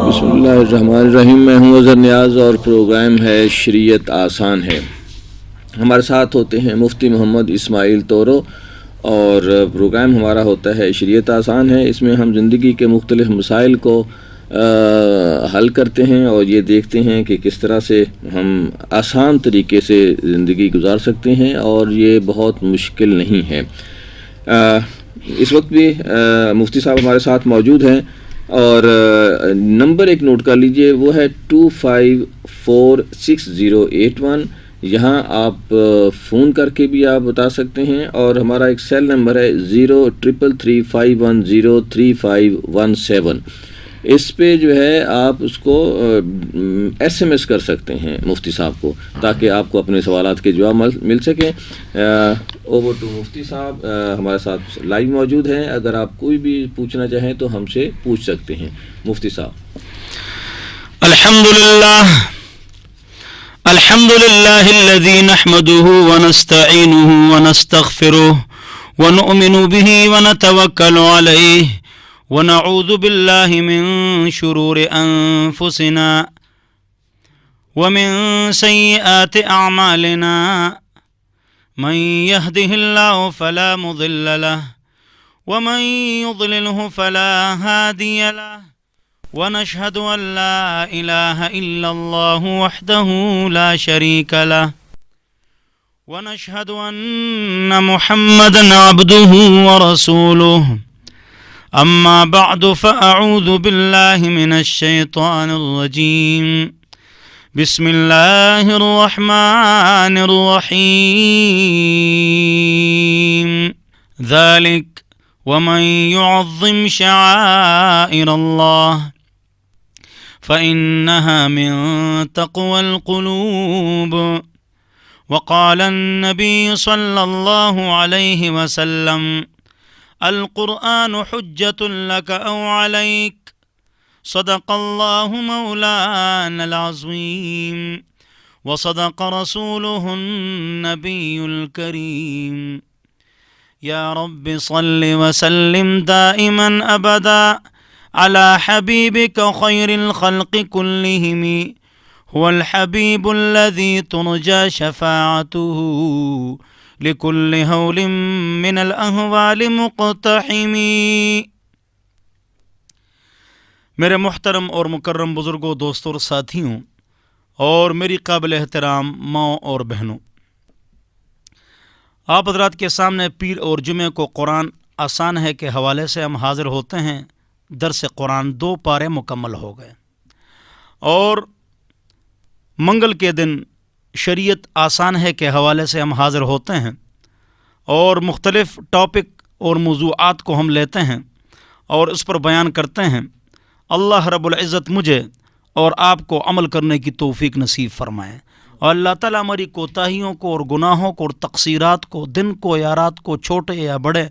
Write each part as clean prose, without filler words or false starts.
بسم اللہ الرحمن الرحیم. میں ہوں اظہر نیاز اور پروگرام ہے شریعت آسان ہے. ہمارے ساتھ ہوتے ہیں مفتی محمد اسماعیل تورو اور پروگرام ہمارا ہوتا ہے شریعت آسان ہے. اس میں ہم زندگی کے مختلف مسائل کو حل کرتے ہیں اور یہ دیکھتے ہیں کہ کس طرح سے ہم آسان طریقے سے زندگی گزار سکتے ہیں اور یہ بہت مشکل نہیں ہے. اس وقت بھی مفتی صاحب ہمارے ساتھ موجود ہیں اور نمبر ایک نوٹ کر لیجئے، وہ ہے 25468081. یہاں آپ فون کر کے بھی آپ بتا سکتے ہیں اور ہمارا ایک سیل نمبر ہے 033351035517. اس پہ جو ہے آپ اس کو ایس ایم ایس کر سکتے ہیں مفتی صاحب کو تاکہ آپ کو اپنے سوالات کے جواب مل سکیں. اوور ٹو مفتی صاحب ہمارے ساتھ لائیو موجود ہیں. اگر آپ کوئی بھی پوچھنا چاہیں تو ہم سے پوچھ سکتے ہیں. مفتی صاحب. الحمدللہ الذی نحمده ونستعینه ونستغفره ونؤمن به ونتوکل علیہ ونعوذ باللہ من شرور انفسنا ومن سیئات اعمالنا من يهده الله فلا مضل له ومن يضلله فلا هادي له ونشهد أن لا إله إلا الله وحده لا شريك له ونشهد أن محمدا عبده ورسوله. أما بعد فأعوذ بالله من الشيطان الرجيم. بسم الله الرحمن الرحيم. ذلك ومن يعظم شعائر الله فإنها من تقوى القلوب. وقال النبي صلى الله عليه وسلم القرآن حجة لك أو عليك. صدق الله مولانا العظيم وصدق رسوله النبي الكريم. يا رب صل وسلم دائما أبدا على حبيبك خير الخلق كلهم. هو الحبيب الذي ترجى شفاعته لكل هول من الأهوال مقتحم. میرے محترم اور مکرم بزرگوں، دوستوں اور ساتھیوں اور میری قابل احترام ماں اور بہنوں، آپ حضرات کے سامنے پیر اور جمعہ کو قرآن آسان ہے کے حوالے سے ہم حاضر ہوتے ہیں. درس قرآن 2 پارے مکمل ہو گئے اور منگل کے دن شریعت آسان ہے کے حوالے سے ہم حاضر ہوتے ہیں اور مختلف ٹاپک اور موضوعات کو ہم لیتے ہیں اور اس پر بیان کرتے ہیں. اللہ رب العزت مجھے اور آپ کو عمل کرنے کی توفیق نصیب فرمائے اور اللہ تعالیٰ ہماری کوتاہیوں کو اور گناہوں کو اور تقصیرات کو، دن کو یا رات کو، چھوٹے یا بڑے،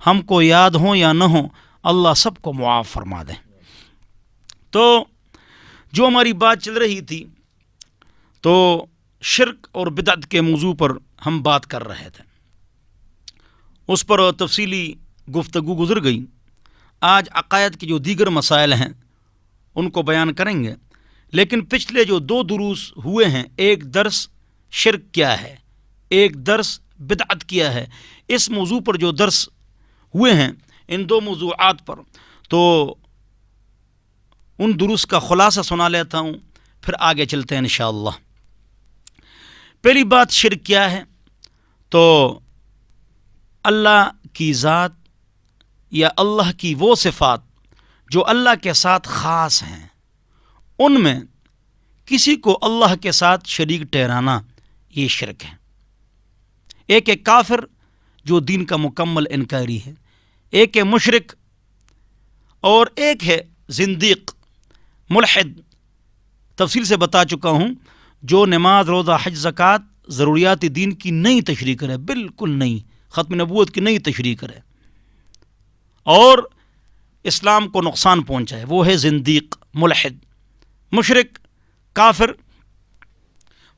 ہم کو یاد ہوں یا نہ ہوں، اللہ سب کو معاف فرما دے. تو جو ہماری بات چل رہی تھی تو شرک اور بدعت کے موضوع پر ہم بات کر رہے تھے، اس پر تفصیلی گفتگو گزر گئی. آج عقائد کے جو دیگر مسائل ہیں ان کو بیان کریں گے، لیکن پچھلے جو 2 دروس ہوئے ہیں، ایک درس شرک کیا ہے، ایک درس بدعت کیا ہے، اس موضوع پر جو درس ہوئے ہیں ان 2 موضوعات پر، تو ان دروس کا خلاصہ سنا لیتا ہوں، پھر آگے چلتے ہیں انشاءاللہ. پہلی بات شرک کیا ہے؟ تو اللہ کی ذات یا اللہ کی وہ صفات جو اللہ کے ساتھ خاص ہیں، ان میں کسی کو اللہ کے ساتھ شریک ٹھہرانا یہ شرک ہے. ایک ہے کافر جو دین کا مکمل انکاری ہے، ایک ہے مشرک اور ایک ہے زندیق ملحد. تفصیل سے بتا چکا ہوں، جو نماز، روزہ، حج، زکوٰۃ ضروریات دین کی نئی تشریح کرے، بالکل نئی، ختم نبوت کی نئی تشریح کرے اور اسلام کو نقصان پہنچائے، وہ ہے زندیق ملحد. مشرک، کافر.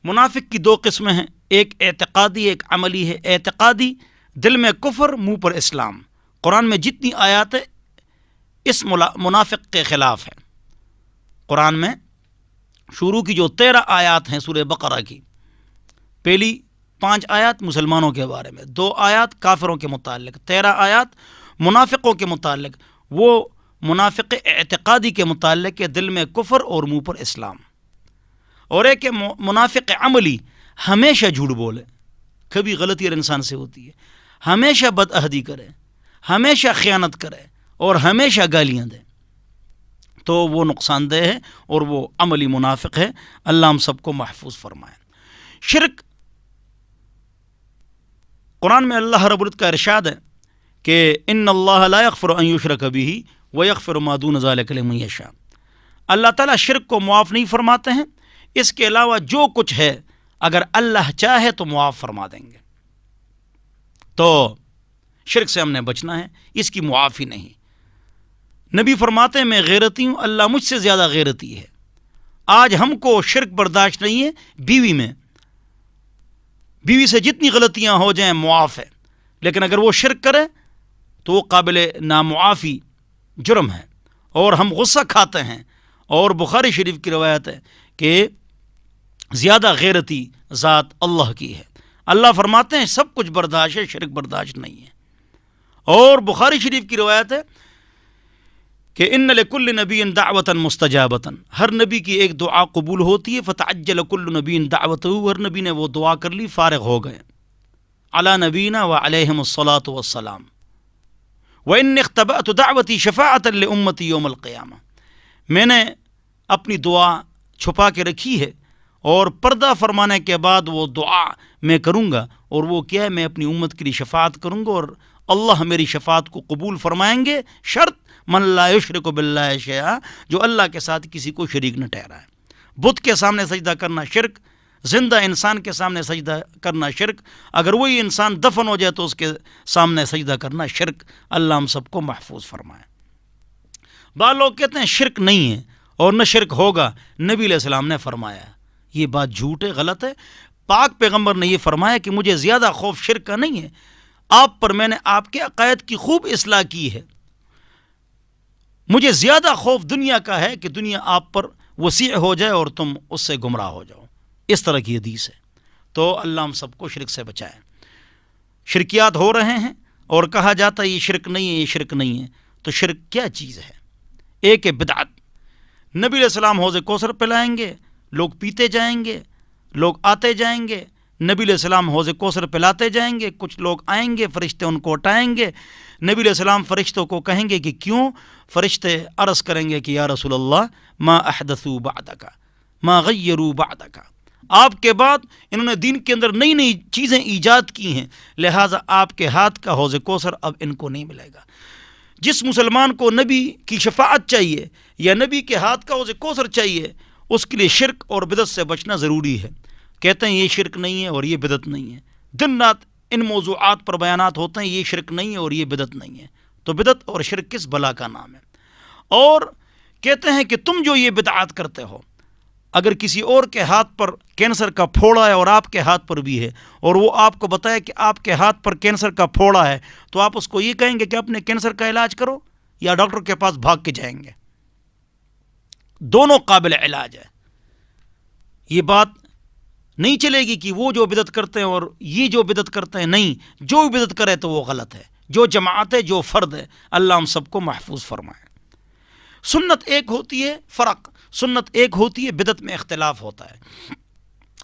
منافق کی 2 قسمیں ہیں، ایک اعتقادی ایک عملی ہے. اعتقادی، دل میں کفر، منہ پر اسلام. قرآن میں جتنی آیات ہیں اس منافق کے خلاف ہے. قرآن میں شروع کی جو 13 آیات ہیں سورہ بقرہ کی، پہلی 5 آیات مسلمانوں کے بارے میں، 2 آیات کافروں کے متعلق، 13 آیات منافقوں کے متعلق، وہ منافق اعتقادی کے متعلق کہ دل میں کفر اور منہ پر اسلام، اور ایک کہ منافق عملی ہمیشہ جھوٹ بولے، کبھی غلطی اور انسان سے ہوتی ہے، ہمیشہ بدعہدی کرے، ہمیشہ خیانت کرے اور ہمیشہ گالیاں دے، تو وہ نقصان دہ ہے اور وہ عملی منافق ہے۔ اللہ ہم سب کو محفوظ فرمائے۔ شرک، قرآن میں اللہ رب العزت کا ارشاد ہے کہ ان اللہ لا یغفر ان یشرک بہ ویغفر ما دون ذلک لمن یشاء، اللہ تعالیٰ شرک کو معاف نہیں فرماتے ہیں، اس کے علاوہ جو کچھ ہے اگر اللہ چاہے تو معاف فرما دیں گے۔ تو شرک سے ہم نے بچنا ہے، اس کی معافی نہیں۔ نبی فرماتے ہیں میں غیرتی ہوں، اللہ مجھ سے زیادہ غیرتی ہے۔ آج ہم کو شرک برداشت نہیں ہے، بیوی سے جتنی غلطیاں ہو جائیں معاف ہے، لیکن اگر وہ شرک کرے تو وہ قابل نامعافی جرم ہے، اور ہم غصہ کھاتے ہیں، اور بخاری شریف کی روایت ہے کہ زیادہ غیرتی ذات اللہ کی ہے۔ اللہ فرماتے ہیں سب کچھ برداشت ہے، شرک برداشت نہیں ہے۔ اور بخاری شریف کی روایت ہے کہ ان لکل نبی دعوۃ مستجابۃ، ہر نبی کی ایک دعا قبول ہوتی ہے، فتعجل کل نبی دعوتہ، ہر نبی نے وہ دعا کر لی، فارغ ہو گئے۔ علی نبینا وعلیہم الصلاۃ والسلام، وإنی اختبأت دعوتی شفاعۃ لأمتی یوم القیامہ، میں نے اپنی دعا چھپا کے رکھی ہے، اور پردہ فرمانے کے بعد وہ دعا میں کروں گا، اور وہ کیا ہے، میں اپنی امت کے لیے شفاعت کروں گا، اور اللہ میری شفاعت کو قبول فرمائیں گے، شرط من لا یشرک باللہ شیئا، جو اللہ کے ساتھ کسی کو شریک نہ ٹھہرائے۔ بت کے سامنے سجدہ کرنا شرک، زندہ انسان کے سامنے سجدہ کرنا شرک، اگر وہی انسان دفن ہو جائے تو اس کے سامنے سجدہ کرنا شرک۔ اللہ ہم سب کو محفوظ فرمائے۔ بعض لوگ کہتے ہیں شرک نہیں ہے اور نہ شرک ہوگا، نبی علیہ السلام نے فرمایا، یہ بات جھوٹ ہے، غلط ہے۔ پاک پیغمبر نے یہ فرمایا کہ مجھے زیادہ خوف شرک کا نہیں ہے، آپ پر میں نے آپ کے عقائد کی خوب اصلاح کی ہے، مجھے زیادہ خوف دنیا کا ہے کہ دنیا آپ پر وسیع ہو جائے اور تم اس سے گمراہ ہو جاؤ، اس طرح کی حدیث ہے۔ تو اللہ ہم سب کو شرک سے بچائے۔ شرکیات ہو رہے ہیں اور کہا جاتا ہے یہ شرک نہیں ہے، یہ شرک نہیں ہے، تو شرک کیا چیز ہے؟ ایک ہے بدعت، نبی علیہ السلام حوض کوثر پلائیں گے، لوگ پیتے جائیں گے، لوگ آتے جائیں گے، نبی علیہ السلام حوض کوثر پلاتے جائیں گے، کچھ لوگ آئیں گے، فرشتے ان کو اٹھائیں گے، نبی علیہ السلام فرشتوں کو کہیں گے کہ کیوں؟ فرشتے عرض کریں گے کہ یا رسول اللہ ما احدثوا بعدک ما غیروا بعدک، آپ کے بعد انہوں نے دین کے اندر نئی نئی چیزیں ایجاد کی ہیں، لہٰذا آپ کے ہاتھ کا حوض کوثر اب ان کو نہیں ملے گا۔ جس مسلمان کو نبی کی شفاعت چاہیے یا نبی کے ہاتھ کا حوض کوثر چاہیے، اس کے لیے شرک اور بدعت سے بچنا ضروری ہے۔ کہتے ہیں یہ شرک نہیں ہے اور یہ بدعت نہیں ہے، دن رات ان موضوعات پر بیانات ہوتے ہیں، یہ شرک نہیں ہے اور یہ بدعت نہیں ہے، تو بدعت اور شرک کس بلا کا نام ہے؟ اور کہتے ہیں کہ تم جو یہ بدعات کرتے ہو، اگر کسی اور کے ہاتھ پر کینسر کا پھوڑا ہے اور آپ کے ہاتھ پر بھی ہے، اور وہ آپ کو بتائے کہ آپ کے ہاتھ پر کینسر کا پھوڑا ہے، تو آپ اس کو یہ کہیں گے کہ اپنے کینسر کا علاج کرو، یا ڈاکٹر کے پاس بھاگ کے جائیں گے؟ دونوں قابل علاج ہے۔ یہ بات نہیں چلے گی کہ وہ جو بدعت کرتے ہیں اور یہ جو بدعت کرتے ہیں، نہیں، جو بھی بدعت کرے تو وہ غلط ہے، جو جماعت ہے، جو فرد ہے، اللہ ہم سب کو محفوظ فرمائے۔ سنت ایک ہوتی ہے، فرق، سنت ایک ہوتی ہے، بدعت میں اختلاف ہوتا ہے۔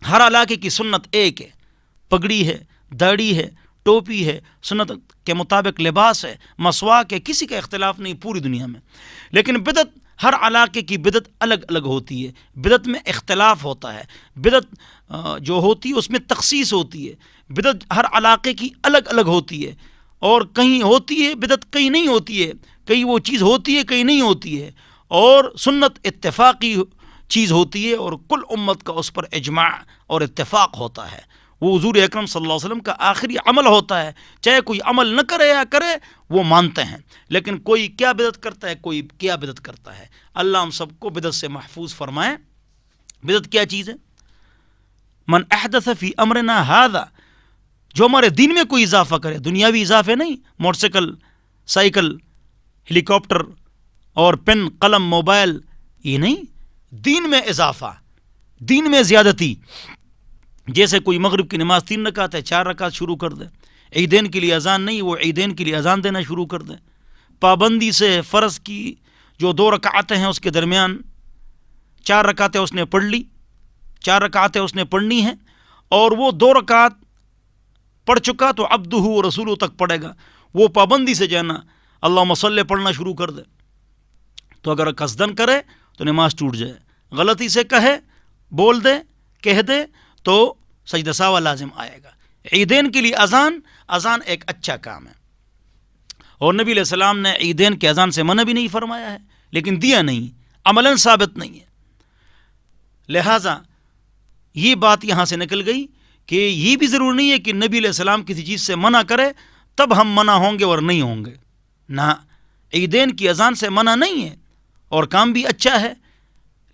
ہر علاقے کی سنت ایک ہے، پگڑی ہے، داڑھی ہے، ٹوپی ہے، سنت کے مطابق لباس ہے، مسواک ہے، کسی کا اختلاف نہیں پوری دنیا میں۔ لیکن بدعت، ہر علاقے کی بدعت الگ الگ ہوتی ہے، بدعت میں اختلاف ہوتا ہے، بدعت جو ہوتی ہے اس میں تخصیص ہوتی ہے، بدعت ہر علاقے کی الگ الگ ہوتی ہے، اور کہیں ہوتی ہے بدعت، کہیں نہیں ہوتی ہے، کہیں وہ چیز ہوتی ہے، کہیں نہیں ہوتی ہے، اور سنت اتفاقی چیز ہوتی ہے اور کل امت کا اس پر اجماع اور اتفاق ہوتا ہے۔ وہ حضور اکرم صلی اللہ علیہ وسلم کا آخری عمل ہوتا ہے، چاہے کوئی عمل نہ کرے یا کرے، وہ مانتے ہیں، لیکن کوئی کیا بدعت کرتا ہے، کوئی کیا بدعت کرتا ہے۔ اللہ ہم سب کو بدعت سے محفوظ فرمائے۔ بدعت کیا چیز ہے؟ من احدث فی امرنا ھذا، جو ہمارے دین میں کوئی اضافہ کرے، دنیاوی اضافے نہیں، موٹر سائیکل، سائیکل، ہیلی کاپٹر اور پین، قلم، موبائل، یہ نہیں، دین میں اضافہ، دین میں زیادتی، جیسے کوئی مغرب کی نماز 3 رکعت ہے 4 رکعت شروع کر دے، عیدین کے لیے اذان نہیں، وہ عیدین کے لیے اذان دینا شروع کر دے، پابندی سے فرض کی جو 2 رکعتیں ہیں اس کے درمیان 4 رکعتیں اس نے پڑھ لی، 4 رکعتیں اس نے پڑھنی ہیں، اور وہ 2 رکعت پڑھ چکا تو عبدہ و رسولہ تک پڑھے گا، وہ پابندی سے جانا اللہم صلی پڑھنا شروع کر دے، تو اگر قصدن کرے تو نماز ٹوٹ جائے، غلطی سے کہے، بول دے، کہہ دے تو سجدہ سہو لازم آئے گا۔ عیدین کے لیے اذان ایک اچھا کام ہے، اور نبی علیہ السلام نے عیدین کے اذان سے منع بھی نہیں فرمایا ہے، لیکن دیا نہیں، عملاً ثابت نہیں ہے۔ لہٰذا یہ بات یہاں سے نکل گئی کہ یہ بھی ضرور نہیں ہے کہ نبی علیہ السلام کسی چیز سے منع کرے تب ہم منع ہوں گے اور نہیں ہوں گے، نہ، عیدین کی اذان سے منع نہیں ہے اور کام بھی اچھا ہے۔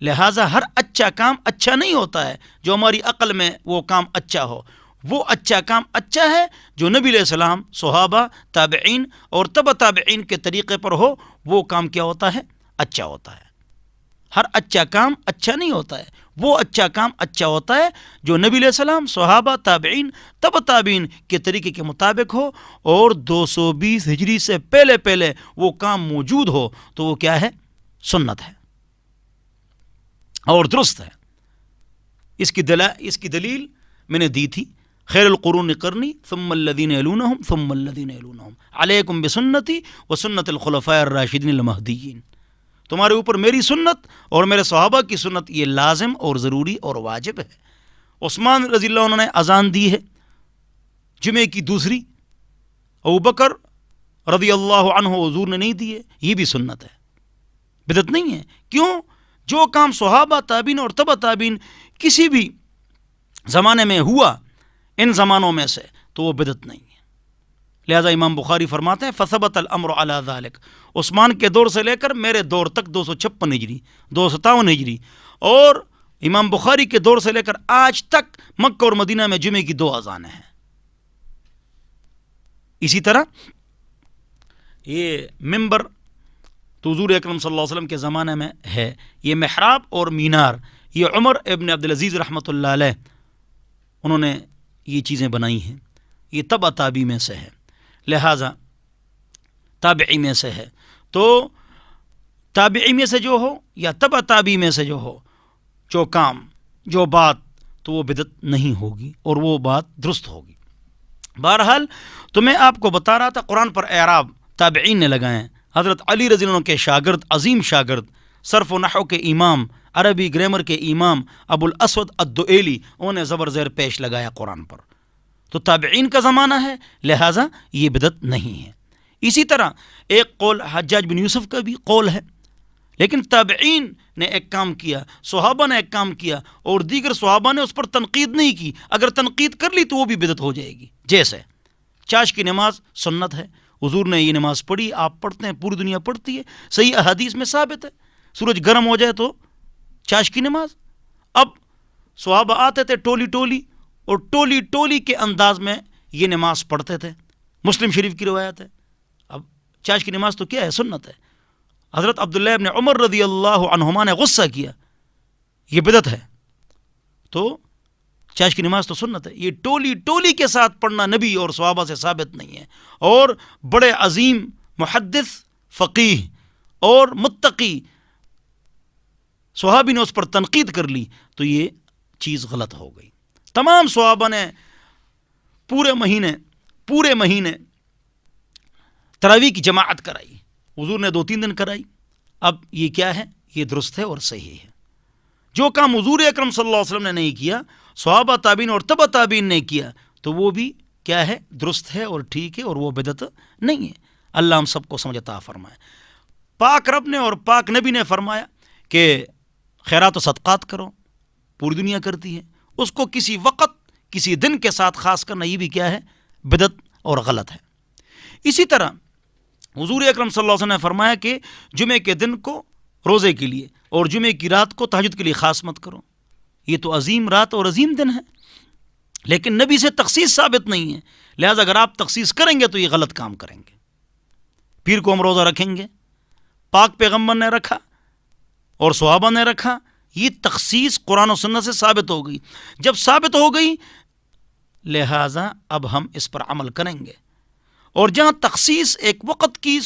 لہٰذا ہر اچھا کام اچھا نہیں ہوتا ہے جو ہماری عقل میں وہ کام اچھا ہو، وہ اچھا کام اچھا ہے جو نبی علیہ السلام، صحابہ، تابعین اور تبع تابعین کے طریقے پر ہو، وہ کام کیا ہوتا ہے؟ اچھا ہوتا ہے۔ ہر اچھا کام اچھا نہیں ہوتا ہے، وہ اچھا کام اچھا ہوتا ہے جو نبی علیہ السلام، صحابہ، تابعین، تبع تابعین کے طریقے کے مطابق ہو، اور 220 ہجری سے پہلے وہ کام موجود ہو تو وہ کیا ہے؟ سنت ہے اور درست ہے۔ اس کی دلیل میں نے دی تھی، خیر القرون قرنی ثم الذین یلونہم ثم الذین یلونہم علیکم بسنتی وسنت الخلفاء الراشدین المہدیین، تمہارے اوپر میری سنت اور میرے صحابہ کی سنت، یہ لازم اور ضروری اور واجب ہے۔ عثمان رضی اللہ عنہ نے اذان دی ہے جمعے کی دوسری، ابوبکر رضی اللہ عنہ حضور نے نہیں دی ہے، یہ بھی سنت ہے، بدعت نہیں ہے۔ کیوں؟ جو کام صحابہ، تابعین اور تبع تابعین کسی بھی زمانے میں ہوا ان زمانوں میں سے تو وہ بدعت نہیں ہے۔ لہذا امام بخاری فرماتے ہیں فثبت الامر علی ذلک، عثمان کے دور سے لے کر میرے دور تک 256 ہجری، 257 ہجری، اور امام بخاری کے دور سے لے کر آج تک مکہ اور مدینہ میں جمعے کی 2 اذانیں ہیں۔ اسی طرح یہ ممبر تو حضور اکرم صلی اللہ علیہ وسلم کے زمانے میں ہے، یہ محراب اور مینار یہ عمر ابن عبدالعزیز رحمۃ اللہ علیہ انہوں نے یہ چیزیں بنائی ہیں، یہ تبع تابعی میں سے ہے، لہٰذا تابعی میں سے ہے، تو تابعی میں سے جو ہو یا تبع تابعی میں سے جو ہو، جو کام، جو بات، تو وہ بدعت نہیں ہوگی اور وہ بات درست ہوگی۔ بہرحال تو میں آپ کو بتا رہا تھا قرآن پر اعراب تابعین نے لگائے ہیں۔ حضرت علی رضی اللہ عنہ کے شاگرد، عظیم شاگرد، صرف و نحو کے امام، عربی گرامر کے امام ابو الاسود الدؤیلی، انہوں نے زبر زیر پیش لگایا قرآن پر، تو تابعین کا زمانہ ہے، لہٰذا یہ بدعت نہیں ہے۔ اسی طرح ایک قول حجاج بن یوسف کا بھی قول ہے، لیکن تابعین نے ایک کام کیا، صحابہ نے ایک کام کیا اور دیگر صحابہ نے اس پر تنقید نہیں کی، اگر تنقید کر لی تو وہ بھی بدعت ہو جائے گی۔ جیسے چاش کی نماز سنت ہے، حضور نے یہ نماز پڑھی، آپ پڑھتے ہیں، پوری دنیا پڑھتی ہے، صحیح احادیث میں ثابت ہے، سورج گرم ہو جائے تو چاش کی نماز۔ اب صحابہ آتے تھے ٹولی ٹولی اور ٹولی ٹولی کے انداز میں یہ نماز پڑھتے تھے، مسلم شریف کی روایت ہے۔ اب چاش کی نماز تو کیا ہے؟ سنت ہے۔ حضرت عبداللہ ابن عمر رضی اللہ عنہما نے غصہ کیا، یہ بدعت ہے، تو چاش کی نماز تو سنت ہے۔ یہ ٹولی ٹولی کے ساتھ پڑھنا نبی اور صحابہ سے ثابت نہیں ہے، اور بڑے عظیم محدث، فقیہ اور متقی صحابی نے اس پر تنقید کر لی تو یہ چیز غلط ہو گئی۔ تمام صحابہ نے پورے مہینے تراویح کی جماعت کرائی، حضور نے 2-3 دن کرائی۔ اب یہ کیا ہے؟ یہ درست ہے اور صحیح ہے۔ جو کام حضور اکرم صلی اللہ علیہ وسلم نے نہیں کیا، صحابہ، تابعین اور تبع تابعین نے کیا، تو وہ بھی کیا ہے؟ درست ہے اور ٹھیک ہے، اور وہ بدعت نہیں ہے۔ اللہ ہم سب کو سمجھ عطا فرمائے۔ پاک رب نے اور پاک نبی نے فرمایا کہ خیرات و صدقات کرو، پوری دنیا کرتی ہے، اس کو کسی وقت، کسی دن کے ساتھ خاص کرنا، یہ بھی کیا ہے؟ بدعت اور غلط ہے۔ اسی طرح حضور اکرم صلی اللہ علیہ وسلم نے فرمایا کہ جمعے کے دن کو روزے کے لیے اور جمعے کی رات کو تہجد کے لیے خاص مت کرو، یہ تو عظیم رات اور عظیم دن ہے، لیکن نبی سے تخصیص ثابت نہیں ہے، لہذا اگر آپ تخصیص کریں گے تو یہ غلط کام کریں گے۔ پیر کو ہم روزہ رکھیں گے، پاک پیغمبر نے رکھا اور صحابہ نے رکھا، یہ تخصیص قرآن و سنت سے ثابت ہو گئی. جب ثابت ہو گئی لہٰذا اب ہم اس پر عمل کریں گے. اور جہاں تخصیص ایک وقت کی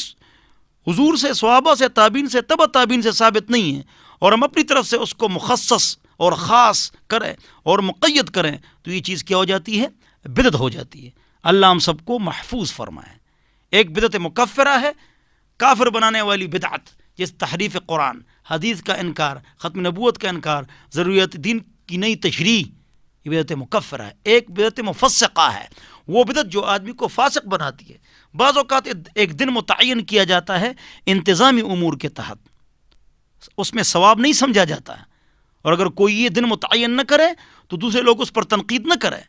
حضور سے، صحابہ سے، تابعین سے، تبع تابعین سے ثابت نہیں ہے اور ہم اپنی طرف سے اس کو مخصص اور خاص کریں اور مقید کریں تو یہ چیز کیا ہو جاتی ہے؟ بدعت ہو جاتی ہے. اللہ ہم سب کو محفوظ فرمائے. ایک بدعت مکفرہ ہے، کافر بنانے والی بدعت، جس تحریف قرآن، حدیث کا انکار، ختم نبوت کا انکار، ضروریات دین کی نئی تشریح، یہ بدعت مکفرہ ہے. ایک بدعت مفسقہ ہے، وہ بدعت جو آدمی کو فاسق بناتی ہے. بعض اوقات ایک دن متعین کیا جاتا ہے انتظامی امور کے تحت، اس میں ثواب نہیں سمجھا جاتا ہے، اور اگر کوئی یہ دن متعین نہ کرے تو دوسرے لوگ اس پر تنقید نہ کریں.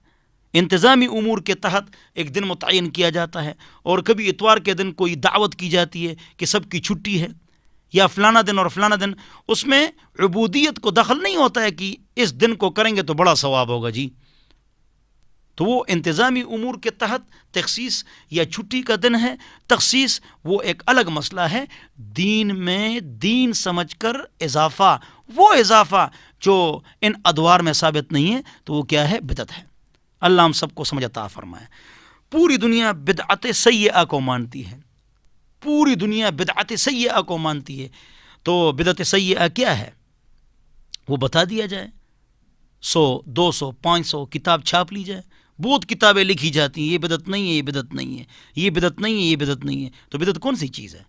انتظامی امور کے تحت ایک دن متعین کیا جاتا ہے، اور کبھی اتوار کے دن کوئی دعوت کی جاتی ہے کہ سب کی چھٹی ہے، یا فلانا دن اور فلانا دن. اس میں عبودیت کو دخل نہیں ہوتا ہے کہ اس دن کو کریں گے تو بڑا ثواب ہوگا جی. تو وہ انتظامی امور کے تحت تخصیص یا چھٹی کا دن ہے. تخصیص وہ ایک الگ مسئلہ ہے. دین میں دین سمجھ کر اضافہ، وہ اضافہ جو ان ادوار میں ثابت نہیں ہے تو وہ کیا ہے؟ بدعت ہے. اللہ ہم سب کو سمجھ عطا فرمائے. پوری دنیا بدعت سیئہ کو مانتی ہے، پوری دنیا بدعت سیئہ کو مانتی ہے. تو بدعت سیئہ کیا ہے وہ بتا دیا جائے. 100 200 500 کتاب چھاپ لی جائے، بہت کتابیں لکھی جاتی ہیں، یہ بدعت نہیں ہے، یہ بدعت نہیں ہے، یہ بدعت نہیں ہے، یہ بدعت نہیں ہے. تو بدعت کون سی چیز ہے؟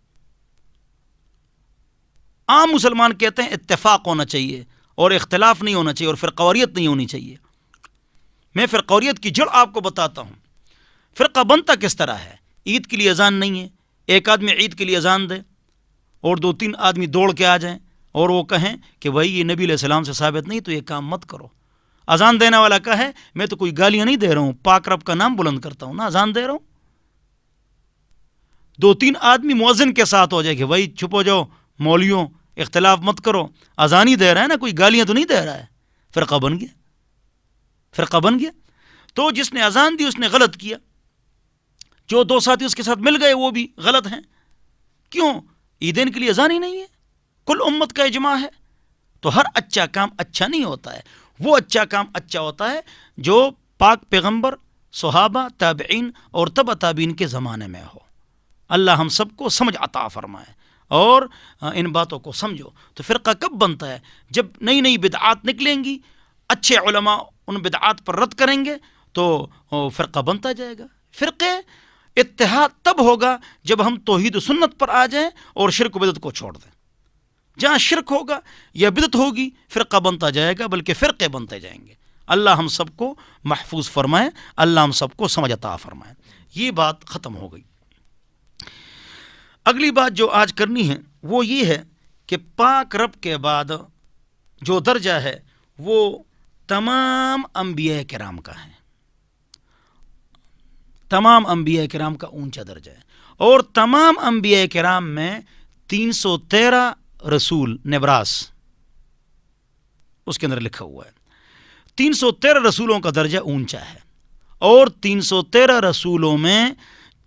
عام مسلمان کہتے ہیں اتفاق ہونا چاہیے اور اختلاف نہیں ہونا چاہیے اور فرقواریت نہیں ہونی چاہیے. میں فرقواریت کی جڑ آپ کو بتاتا ہوں. فرقہ بنتا کس طرح ہے؟ عید کے لیے اذان نہیں ہے، ایک آدمی عید کے لیے اذان دے اور 2-3 آدمی دوڑ کے آ جائیں اور وہ کہیں کہ بھائی یہ نبی علیہ السلام سے ثابت نہیں تو یہ کام مت کرو. اذان دینے والا کہے میں تو کوئی گالیاں نہیں دے رہا ہوں، پاک رب کا نام بلند کرتا ہوں نا، اذان دے رہا ہوں. 2-3 آدمی مؤذن کے ساتھ ہو جائے کہ بھائی چھپ ہو جاؤ مولویوں، اختلاف مت کرو، اذان ہی دے رہا ہے نا، کوئی گالیاں تو نہیں دے رہا ہے. فرقہ بن گیا، فرقہ بن گیا. تو جس نے اذان دی اس نے غلط کیا، جو 2 ساتھی اس کے ساتھ مل گئے وہ بھی غلط ہیں. کیوں؟ عیدین کے لیے اذان ہی نہیں ہے. کل امت کا اجماع ہے. تو ہر اچھا کام اچھا نہیں ہوتا ہے، وہ اچھا کام اچھا ہوتا ہے جو پاک پیغمبر، صحابہ، تابعین اور تبع تابعین کے زمانے میں ہو. اللہ ہم سب کو سمجھ عطا فرمائے اور ان باتوں کو سمجھو. تو فرقہ کب بنتا ہے؟ جب نئی نئی بدعات نکلیں گی، اچھے علماء ان بدعات پر رد کریں گے تو فرقہ بنتا جائے گا. فرقے اتحاد تب ہوگا جب ہم توحید و سنت پر آ جائیں اور شرک و بدعت کو چھوڑ دیں. جہاں شرک ہوگا یا بدعت ہوگی فرقہ بنتا جائے گا، بلکہ فرقے بنتے جائیں گے. اللہ ہم سب کو محفوظ فرمائے، اللہ ہم سب کو سمجھ عطا فرمائے. یہ بات ختم ہو گئی. اگلی بات جو آج کرنی ہے وہ یہ ہے کہ پاک رب کے بعد جو درجہ ہے وہ تمام انبیاء کرام کا ہے. تمام انبیاء کرام کا اونچا درجہ ہے، اور تمام انبیاء کرام میں 313 رسول نبراس اس کے اندر لکھا ہوا ہے. 313 رسولوں کا درجہ اونچا ہے، اور 313 رسولوں میں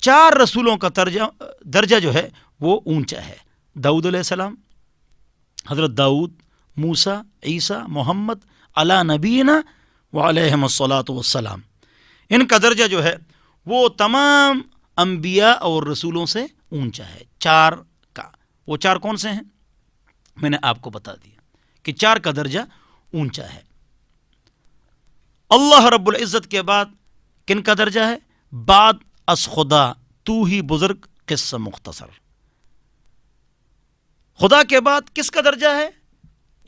4 رسولوں کا درجہ جو ہے وہ اونچا ہے. داؤد علیہ السلام، حضرت داؤد، موسیٰ، عیسیٰ، محمد علی نبینا وعلیہم الصلاۃ والسلام. ان کا درجہ جو ہے وہ تمام انبیاء اور رسولوں سے اونچا ہے. 4 کا، وہ 4 کون سے ہیں میں نے آپ کو بتا دیا کہ 4 کا درجہ اونچا ہے. اللہ رب العزت کے بعد کن کا درجہ ہے؟ بعد از خدا تو ہی بزرگ قصہ مختصر. خدا کے بعد کس کا درجہ ہے؟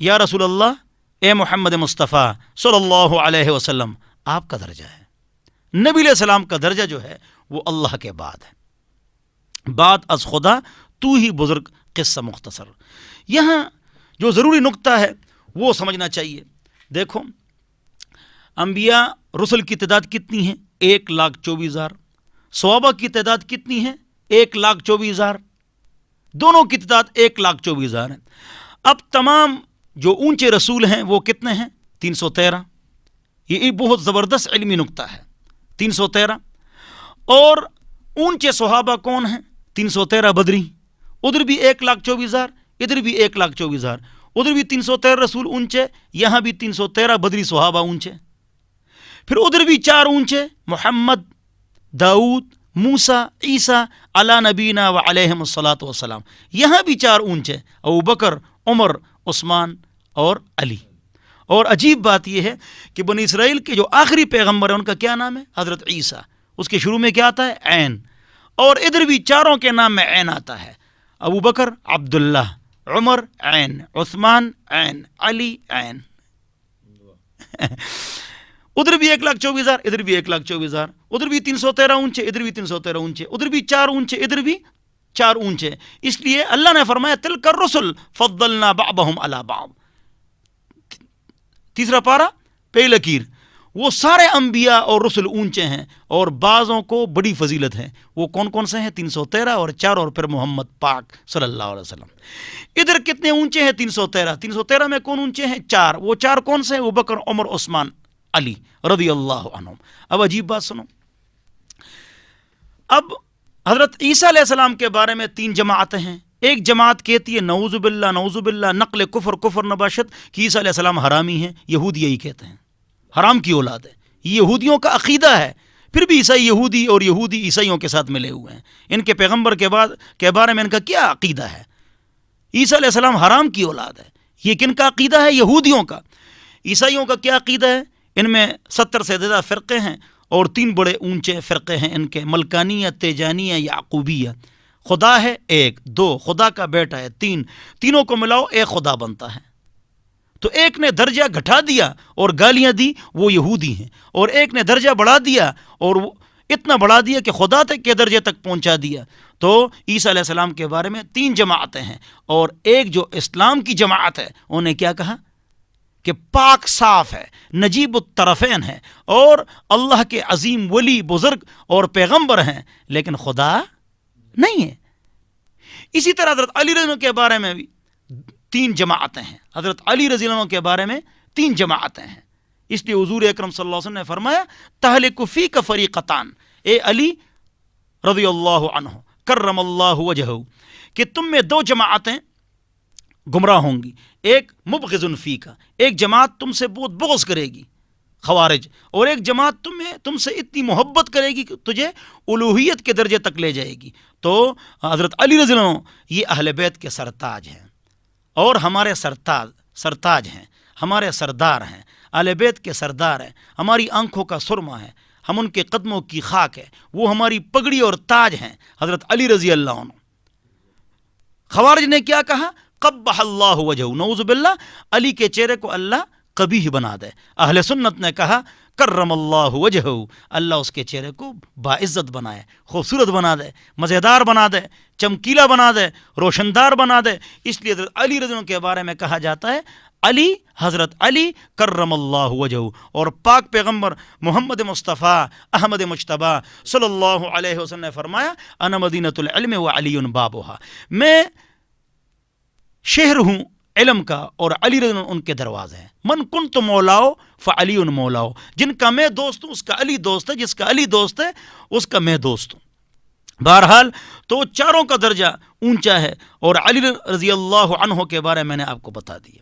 یا رسول اللہ، اے محمد مصطفیٰ صلی اللہ علیہ وسلم، آپ کا درجہ ہے. نبی علیہ السلام کا درجہ جو ہے وہ اللہ کے بعد ہے. بعد از خدا تو ہی بزرگ قصہ مختصر. یہاں جو ضروری نقطہ ہے وہ سمجھنا چاہیے. دیکھو انبیاء رسل کی تعداد کتنی ہے؟ 1,24,000. صحابہ کی تعداد کتنی ہے؟ 1,24,000. دونوں کی تعداد 1,24,000 ہے. اب تمام جو اونچے رسول ہیں وہ کتنے ہیں؟ 313. یہ بہت زبردست علمی نقطہ ہے. 313. اور اونچے صحابہ کون ہیں؟ 313 بدری. ادھر بھی 1,24,000، ادھر بھی 1,24,000. ادھر بھی 313 رسول اونچے، یہاں بھی 313 بدری صحابہ اونچے. پھر ادھر بھی 4 اونچے، محمد، داؤد، موسیٰ، عیسیٰ علی نبینا و علیہم الصلاۃ والسلام. یہاں بھی 4 اونچے، ابوبکر، عمر، عثمان اور علی. اور عجیب بات یہ ہے کہ بنی اسرائیل کے جو آخری پیغمبر ہیں ان کا کیا نام ہے؟ حضرت عیسیٰ. اس کے شروع میں کیا آتا ہے؟ عین. اور ادھر بھی چاروں کے نام میں عین آتا ہے. ابوبکر عبداللہ، عمر عین، عثمان عین، علی عین. ادھر بھی 1,24,000، ادھر بھی 1,24,000. ادھر بھی 313 اونچے، ادھر بھی 313 اونچے. ادھر بھی 4 اونچے، ادھر بھی 4 اونچے. اس لیے اللہ نے فرمایا تلک الرسل فضلنا بعضهم علی بعض. تیسرا پارہ پہ لکیر. وہ سارے انبیاء اور رسل اونچے ہیں اور بعضوں کو بڑی فضیلت ہے. وہ کون کون سے ہیں؟ 313 اور 4 اور پھر محمد پاک صلی اللہ علیہ وسلم. ادھر کتنے اونچے ہیں؟ 313. 313 میں کون اونچے ہیں؟ 4. وہ 4 کون سے ہیں؟ ابوبکر، عمر، عثمان، علی رضی اللہ عنہم. اب عجیب بات سنو. اب حضرت عیسیٰ علیہ السلام کے بارے میں 3 جماعتیں ہیں. ایک جماعت کہتی ہے نعوذ باللہ نقل کفر نباشت کہ عیسیٰ علیہ السلام حرامی ہیں. یہودی یہی کہتے ہیں، حرام کی اولاد ہے. یہ یہودیوں کا عقیدہ ہے. پھر بھی عیسائی یہودی اور یہودی عیسائیوں کے ساتھ ملے ہوئے ہیں. ان کے پیغمبر کے بارے میں ان کا کیا عقیدہ ہے؟ عیسیٰ علیہ السلام حرام کی اولاد ہے. یہ کن کا عقیدہ ہے؟ یہودیوں کا. عیسائیوں کا کیا عقیدہ ہے؟ ان میں 70 سے زیادہ فرقے ہیں اور 3 بڑے اونچے فرقے ہیں ان کے: ملکانیہ، تیجانیہ، یعقوبیہ. خدا ہے 1، 2 خدا کا بیٹا ہے 3، تینوں کو ملاؤ 1 خدا بنتا ہے. تو ایک نے درجہ گھٹا دیا اور گالیاں دی، وہ یہودی ہیں. اور ایک نے درجہ بڑھا دیا اور وہ اتنا بڑھا دیا کہ خدا تک کے درجے تک پہنچا دیا. تو عیسیٰ علیہ السلام کے بارے میں 3 جماعتیں ہیں. اور ایک جو اسلام کی جماعت ہے انہوں نے کیا کہا کہ پاک صاف ہے، نجیب الطرفین ہے اور اللہ کے عظیم ولی، بزرگ اور پیغمبر ہیں، لیکن خدا نہیں ہے. اسی طرح حضرت علی رضی اللہ عنہ کے بارے میں بھی 3 جماعتیں ہیں. حضرت علی رضی اللہ عنہ کے بارے میں 3 جماعتیں ہیں. اس لیے حضور اکرم صلی اللہ علیہ وسلم نے فرمایا تہلک فیک فریقتان، اے علی رضی اللہ عنہ کرم اللہ وجہہ، کہ تم میں 2 جماعتیں گمراہ ہوں گی. ایک مبغض فیک، ایک جماعت تم سے بہت بغض کرے گی، خوارج، اور ایک جماعت تم سے اتنی محبت کرے گی کہ تجھے الوہیت کے درجے تک لے جائے گی. تو حضرت علی رضی اللہ عنہ یہ اہل بیت کے سرتاج ہیں اور ہمارے سرتاج ہیں، ہمارے سردار ہیں، اہل بیت کے سردار ہیں، ہماری آنکھوں کا سرما ہے، ہم ان کے قدموں کی خاک ہے، وہ ہماری پگڑی اور تاج ہیں، حضرت علی رضی اللہ عنہ. خوارج نے کیا کہا؟ قبح اللہ وجہہ، نعوذ باللہ علی کے چہرے کو اللہ قبیح بنا دے. اہل سنت نے کہا کرم اللہ وجہہ، اللہ اس کے چہرے کو باعزت بنائے، خوبصورت بنا دے، مزیدار بنا دے، چمکیلا بنا دے، روشندار بنا دے. اس لیے حضرت علی رضی اللہ عنہ کے بارے میں کہا جاتا ہے علی، حضرت علی کرم اللہ وجہہ. اور پاک پیغمبر محمد مصطفیٰ احمد مجتبیٰ صلی اللہ علیہ وسلم نے فرمایا انا مدینۃ العلم وعلی بابھا، میں شہر ہوں علم کا اور علی رضی اللہ عنہ ان کے دروازے ہیں. من کنت مولاؤ فعلی مولاؤ، جن کا میں دوست ہوں اس کا علی دوست ہے، جس کا علی دوست ہے اس کا میں دوست ہوں. بہرحال تو 4 کا درجہ اونچا ہے اور علی رضی اللہ عنہ کے بارے میں نے آپ کو بتا دیا.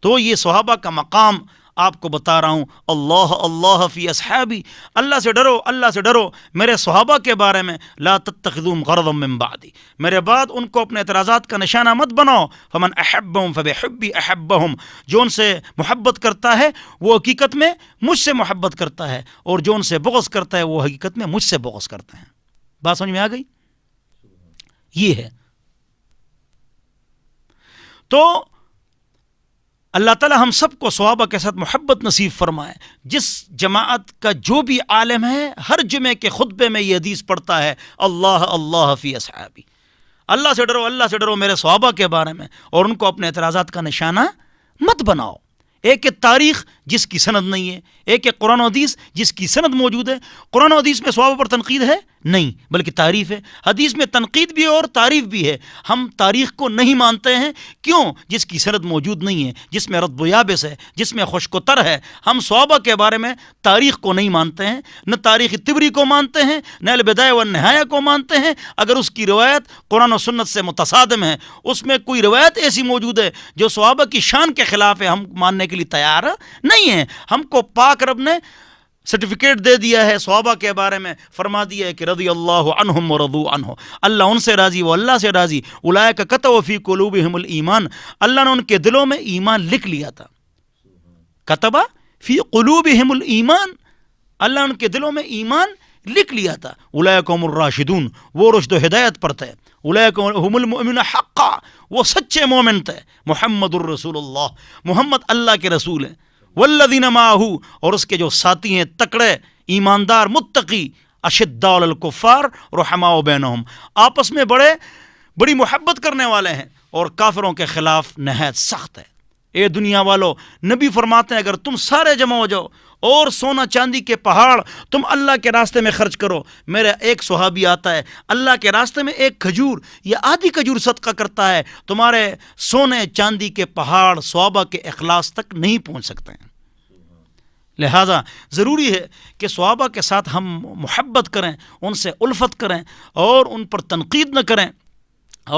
تو یہ صحابہ کا مقام آپ کو بتا رہا ہوں. اللہ اللہ فی اصحابی، اللہ سے ڈرو، اللہ سے ڈرو میرے صحابہ کے بارے میں. لا تتخذوهم غرضا من بعدی، میرے بعد ان کو اپنے اعتراضات کا نشانہ مت بناؤ. فمن احبهم فبحبی احبهم، جو ان سے محبت کرتا ہے وہ حقیقت میں مجھ سے محبت کرتا ہے، اور جو ان سے بغض کرتا ہے وہ حقیقت میں مجھ سے بغض کرتے ہیں. بات سمجھ میں آ گئی؟ یہ ہے. تو اللہ تعالی ہم سب کو صحابہ کے ساتھ محبت نصیب فرمائے. جس جماعت کا جو بھی عالم ہے ہر جمعے کے خطبے میں یہ حدیث پڑھتا ہے اللہ اللہ فی اصحابی، اللہ سے ڈرو، اللہ سے ڈرو میرے صحابہ کے بارے میں، اور ان کو اپنے اعتراضات کا نشانہ مت بناؤ. ایک تاریخ جس کی سند نہیں ہے، ایک قرآن و حدیث جس کی سند موجود ہے. قرآن و حدیث میں صحابہ پر تنقید ہے نہیں، بلکہ تعریف ہے۔ حدیث میں تنقید بھی ہے اور تعریف بھی ہے۔ ہم تاریخ کو نہیں مانتے ہیں، کیوں؟ جس کی سند موجود نہیں ہے، جس میں رطب و یابس ہے، جس میں خشک و تر ہے۔ ہم صحابہ کے بارے میں تاریخ کو نہیں مانتے ہیں، نہ تاریخ طبری کو مانتے ہیں، نہ البدایہ والنہایہ کو مانتے ہیں۔ اگر اس کی روایت قرآن و سنت سے متصادم ہے، اس میں کوئی روایت ایسی موجود ہے جو صحابہ کی شان کے خلاف ہے، ہم ماننے کے لیے تیار نہیں ہیں۔ ہم کو پاک رب نے سرٹیفکیٹ دے دیا ہے صحابہ کے بارے میں، فرما دیا ہے کہ رضی اللہ عنہم ورضوا عنہ، اللہ ان سے راضی، وہ اللہ سے راضی۔ اولئک کتب فی قلوبہم الایمان، اللہ نے ان کے دلوں میں ایمان لکھ لیا تھا۔ کتب فی قلوبہم الایمان، اللہ نے ان کے دلوں میں ایمان لکھ لیا تھا۔ اولئک هم الراشدون، وہ رشد و ہدایت پر تھے۔ اولئک هم المؤمنون حقا، وہ سچے مومن تھے۔ محمد الرسول اللہ، محمد اللہ کے رسول ہیں۔ والذین معہ، اور اس کے جو ساتھی ہیں تکڑے ایماندار متقی، اشداء علی الکفار رحماء بینہم، آپس میں بڑی محبت کرنے والے ہیں اور کافروں کے خلاف نہایت سخت ہے۔ اے دنیا والو، نبی فرماتے ہیں اگر تم سارے جمع ہو جاؤ اور سونا چاندی کے پہاڑ تم اللہ کے راستے میں خرچ کرو، میرا ایک صحابی آتا ہے اللہ کے راستے میں ایک کھجور یا آدھی کھجور صدقہ کرتا ہے، تمہارے سونے چاندی کے پہاڑ صحابہ کے اخلاص تک نہیں پہنچ سکتے ہیں۔ لہذا ضروری ہے کہ صحابہ کے ساتھ ہم محبت کریں، ان سے الفت کریں اور ان پر تنقید نہ کریں۔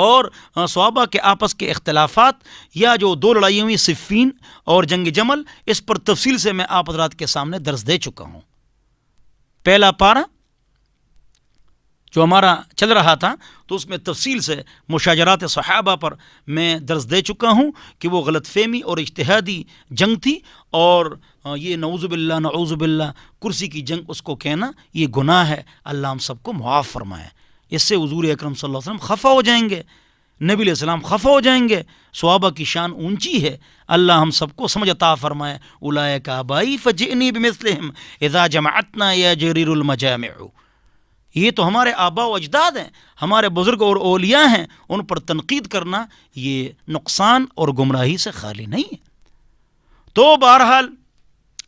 اور صحابہ کے آپس کے اختلافات یا جو دو لڑائیاں ہوئی صفین اور جنگ جمل، اس پر تفصیل سے میں آپ حضرات کے سامنے درس دے چکا ہوں۔ پہلا پارہ جو ہمارا چل رہا تھا تو اس میں تفصیل سے مشاجرات صحابہ پر میں درس دے چکا ہوں کہ وہ غلط فہمی اور اجتہادی جنگ تھی، اور یہ نعوذ باللہ کرسی کی جنگ اس کو کہنا یہ گناہ ہے۔ اللہ ہم سب کو معاف فرمائے۔ اس سے حضور اکرم صلی اللہ علیہ وسلم خفا ہو جائیں گے، نبی علیہ السلام خفا ہو جائیں گے۔ صحابہ کی شان اونچی ہے، اللہ ہم سب کو سمجھ عطا فرمائے۔ اولئک آبائی فجئنی بمثلہم اذا جمعتنا یا جریر المجامع، یہ تو ہمارے آبا و اجداد ہیں، ہمارے بزرگ اور اولیاء ہیں، ان پر تنقید کرنا یہ نقصان اور گمراہی سے خالی نہیں ہے۔ تو بہرحال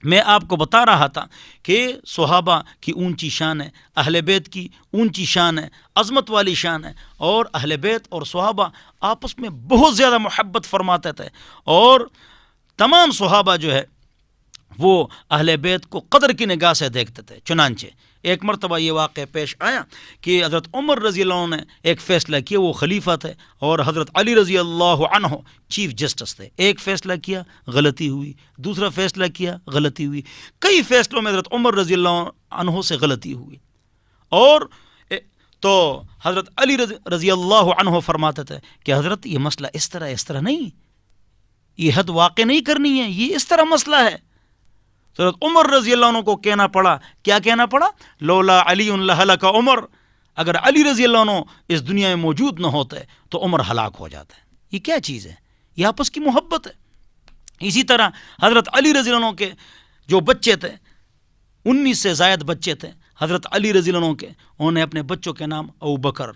میں آپ کو بتا رہا تھا کہ صحابہ کی اونچی شان ہے، اہل بیت کی اونچی شان ہے، عظمت والی شان ہے، اور اہل بیت اور صحابہ آپس میں بہت زیادہ محبت فرماتے تھے، اور تمام صحابہ جو ہے وہ اہل بیت کو قدر کی نگاہ سے دیکھتے تھے۔ چنانچہ ایک مرتبہ یہ واقعہ پیش آیا کہ حضرت عمر رضی اللہ عنہ نے ایک فیصلہ کیا، وہ خلیفہ تھے، اور حضرت علی رضی اللہ عنہ چیف جسٹس تھے۔ ایک فیصلہ کیا، غلطی ہوئی، دوسرا فیصلہ کیا، غلطی ہوئی، کئی فیصلوں میں حضرت عمر رضی اللہ عنہ سے غلطی ہوئی، اور تو حضرت علی رضی اللہ عنہ فرماتے تھے کہ حضرت یہ مسئلہ اس طرح نہیں، یہ حد واقع نہیں کرنی ہے، یہ اس طرح مسئلہ ہے۔ حضرت عمر رضی اللہ عنہ کو کہنا پڑا، کیا کہنا پڑا؟ لولا علی لہلک عمر، اگر علی رضی اللہ عنہ اس دنیا میں موجود نہ ہوتے تو عمر ہلاک ہو جاتا ہے۔ یہ کیا چیز ہے؟ یہ آپس کی محبت ہے۔ اسی طرح حضرت علی رضی اللہ عنہ کے جو بچے تھے، 19 سے زائد بچے تھے حضرت علی رضی اللہ عنہ کے، انہوں نے اپنے بچوں کے نام ابوبکر،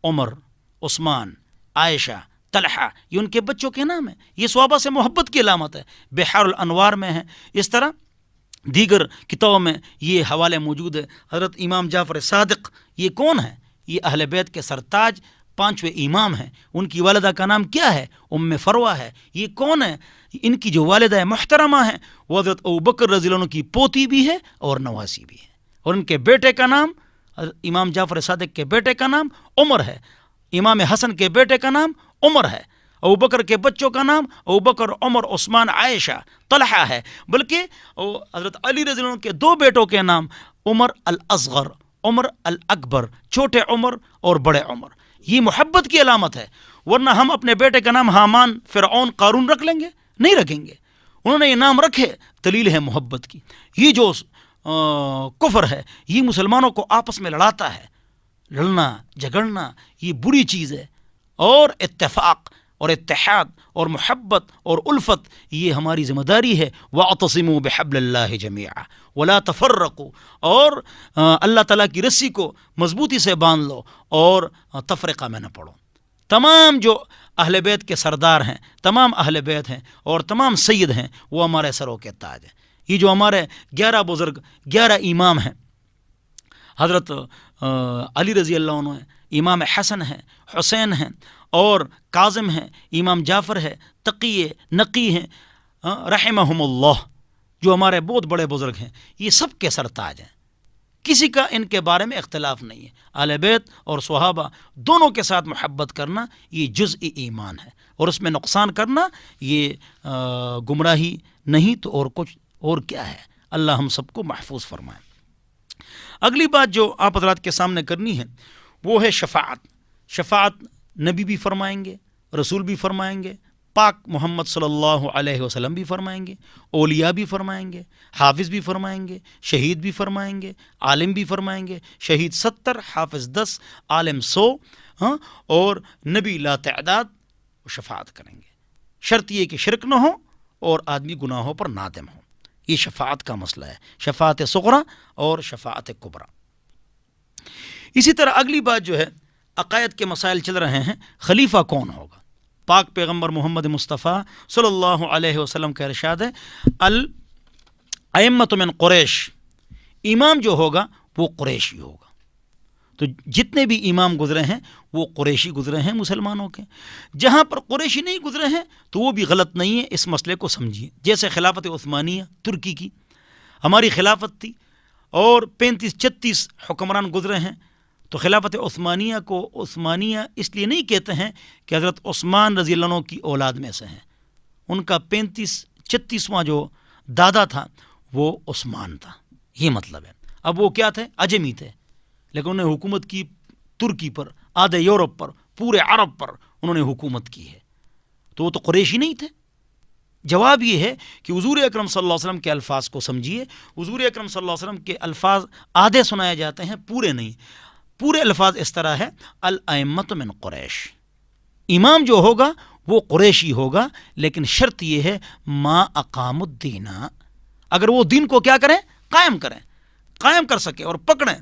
عمر، عثمان، عائشہ، طلحہ، یہ ان کے بچوں کے نام ہیں۔ یہ صحابہ سے محبت کی علامت ہے، بحار الانوار میں ہے، اس طرح دیگر کتابوں میں یہ حوالے موجود ہے۔ حضرت امام جعفر صادق یہ کون ہے؟ یہ اہل بیت کے سرتاج 5ویں امام ہیں۔ ان کی والدہ کا نام کیا ہے؟ ام فروہ ہے۔ یہ کون ہے؟ ان کی جو والدہ محترمہ ہیں وہ حضرت ابوبکر رضی اللہ عنہ کی پوتی بھی ہے اور نواسی بھی ہے، اور ان کے بیٹے کا نام، امام جعفر صادق کے بیٹے کا نام عمر ہے، امام حسن کے بیٹے کا نام عمر ہے، ابوبکر کے بچوں کا نام ابوبکر، عمر، عثمان، عائشہ، طلحہ ہے، بلکہ حضرت علی رضی اللہ عنہ کے 2 بیٹوں کے نام عمر الاصغر، عمر الاکبر، چھوٹے عمر اور بڑے عمر۔ یہ محبت کی علامت ہے، ورنہ ہم اپنے بیٹے کا نام حامان، فرعون، قارون رکھ لیں گے؟ نہیں رکھیں گے۔ انہوں نے یہ نام رکھے، دلیل ہے محبت کی۔ یہ جو کفر ہے یہ مسلمانوں کو آپس میں لڑاتا ہے، لڑنا جھگڑنا یہ بری چیز ہے، اور اتفاق اور اتحاد اور محبت اور الفت یہ ہماری ذمہ داری ہے۔ وَاعْتَصِمُوا بِحَبْلِ اللَّهِ جَمِيعًا وَلَا تَفَرَّقُوا، اور اللہ تعالیٰ کی رسی کو مضبوطی سے باندھ لو اور تفرقہ میں نہ پڑو۔ تمام جو اہل بیت کے سردار ہیں، تمام اہل بیت ہیں اور تمام سید ہیں، وہ ہمارے سروں کے تاج ہیں۔ یہ جو ہمارے 11 بزرگ، 11 امام ہیں، حضرت علی رضی اللہ عنہ ہیں، امام حسن ہیں، حسین ہیں، اور کاظم ہیں، امام جعفر ہے، تقی نقی ہیں، رحمہم اللہ، جو ہمارے بہت بڑے بزرگ ہیں، یہ سب کے سرتاج ہیں، کسی کا ان کے بارے میں اختلاف نہیں ہے۔ اہل بیت اور صحابہ دونوں کے ساتھ محبت کرنا یہ جزء ایمان ہے، اور اس میں نقصان کرنا یہ گمراہی نہیں تو اور کچھ اور کیا ہے۔ اللہ ہم سب کو محفوظ فرمائے۔ اگلی بات جو آپ حضرات کے سامنے کرنی ہے وہ ہے شفاعت۔ شفاعت نبی بھی فرمائیں گے، رسول بھی فرمائیں گے، پاک محمد صلی اللہ علیہ وسلم بھی فرمائیں گے، اولیاء بھی فرمائیں گے، حافظ بھی فرمائیں گے، شہید بھی فرمائیں گے، عالم بھی فرمائیں گے۔ شہید 70، حافظ 10، عالم 100، اور نبی لا تعداد شفاعت کریں گے۔ شرط یہ کہ شرک نہ ہو اور آدمی گناہوں پر نادم ہو۔ یہ شفاعت کا مسئلہ ہے، شفاعت صغرا اور شفاعت کبرا۔ اسی طرح اگلی بات جو ہے، عقائد کے مسائل چل رہے ہیں، خلیفہ کون ہوگا؟ پاک پیغمبر محمد مصطفیٰ صلی اللہ علیہ وسلم کا ارشاد ہے، الائمۃ من قریش، امام جو ہوگا وہ قریشی ہوگا۔ تو جتنے بھی امام گزرے ہیں وہ قریشی گزرے ہیں مسلمانوں کے۔ جہاں پر قریشی نہیں گزرے ہیں تو وہ بھی غلط نہیں ہے، اس مسئلے کو سمجھیے۔ جیسے خلافت عثمانیہ ترکی کی، ہماری خلافت تھی اور 35-36 حکمران گزرے ہیں، تو خلافت عثمانیہ کو عثمانیہ اس لیے نہیں کہتے ہیں کہ حضرت عثمان رضی اللہ عنہ کی اولاد میں سے ہیں، ان کا 35-36واں جو دادا تھا وہ عثمان تھا، یہ مطلب ہے۔ اب وہ کیا تھے؟ عجمی تھے، لیکن انہوں نے حکومت کی ترکی پر، آدھے یورپ پر، پورے عرب پر انہوں نے حکومت کی ہے، تو وہ تو قریشی نہیں تھے۔ جواب یہ ہے کہ حضور اکرم صلی اللہ علیہ وسلم کے الفاظ کو سمجھیے۔ حضور اکرم صلی اللہ علیہ وسلم کے الفاظ آدھے سنائے جاتے ہیں، پورے نہیں۔ پورے الفاظ اس طرح ہے، الائمۃ من قریش، امام جو ہوگا وہ قریشی ہوگا، لیکن شرط یہ ہے ما اقام الدین، اگر وہ دین کو کیا کریں؟ قائم کریں، قائم کر سکے اور پکڑیں۔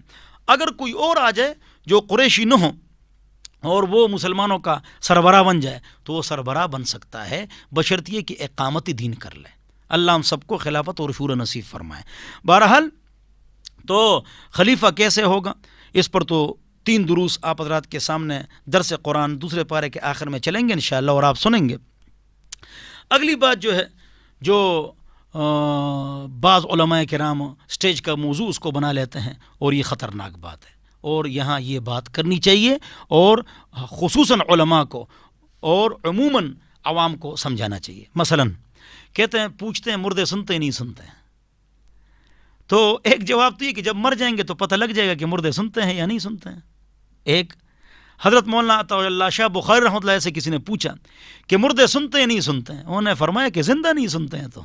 اگر کوئی اور آ جائے جو قریشی نہ ہو اور وہ مسلمانوں کا سربراہ بن جائے تو وہ سربراہ بن سکتا ہے، بشرط یہ کہ اقامت دین کر لے۔ اللہ ہم سب کو خلافت اور شورى نصیب فرمائے۔ بہرحال تو خلیفہ کیسے ہوگا، اس پر تو 3 دروس آپ حضرات کے سامنے درس قرآن 2 پارے کے آخر میں چلیں گے انشاءاللہ، اور آپ سنیں گے۔ اگلی بات جو ہے، جو بعض علماء کرام سٹیج کا موضوع اس کو بنا لیتے ہیں، اور یہ خطرناک بات ہے، اور یہاں یہ بات کرنی چاہیے، اور خصوصاً علماء کو اور عموماً عوام کو سمجھانا چاہیے۔ مثلا کہتے ہیں، پوچھتے ہیں مردے سنتے نہیں سنتے ہیں، تو ایک جواب تو یہ کہ جب مر جائیں گے تو پتہ لگ جائے گا کہ مردے سنتے ہیں یا نہیں سنتے ہیں۔ ایک حضرت مولانا عطا اللہ شاہ بخاری رحمۃ اللہ سے کسی نے پوچھا کہ مردے سنتے ہیں نہیں سنتے ہیں، انہوں نے فرمایا کہ زندہ نہیں سنتے ہیں، تو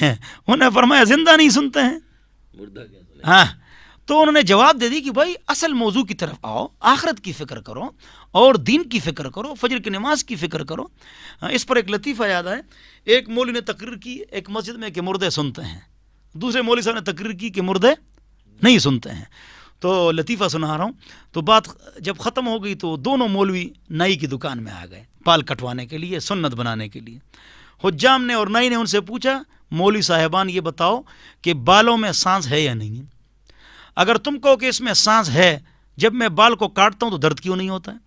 انہوں نے فرمایا زندہ نہیں سنتے ہیں، مردہ کیا سنے؟ ہاں، تو انہوں نے جواب دے دی کہ بھائی اصل موضوع کی طرف آؤ، آخرت کی فکر کرو اور دین کی فکر کرو، فجر کی نماز کی فکر کرو۔ اس پر ایک لطیفہ یاد ہے، ایک مولوی نے تقریر کی ایک مسجد میں کہ مردے سنتے ہیں، دوسرے مولوی صاحب نے تقریر کی کہ مردے نہیں سنتے ہیں۔ تو لطیفہ سنا رہا ہوں، تو بات جب ختم ہو گئی تو دونوں مولوی نائی کی دکان میں آ گئے بال کٹوانے کے لیے، سنت بنانے کے لیے۔ حجام نے اور نائی نے ان سے پوچھا، مولوی صاحبان یہ بتاؤ کہ بالوں میں سانس ہے یا نہیں ہے؟ اگر تم کہو کہ اس میں سانس ہے، جب میں بال کو کاٹتا ہوں تو درد کیوں نہیں ہوتا ہے؟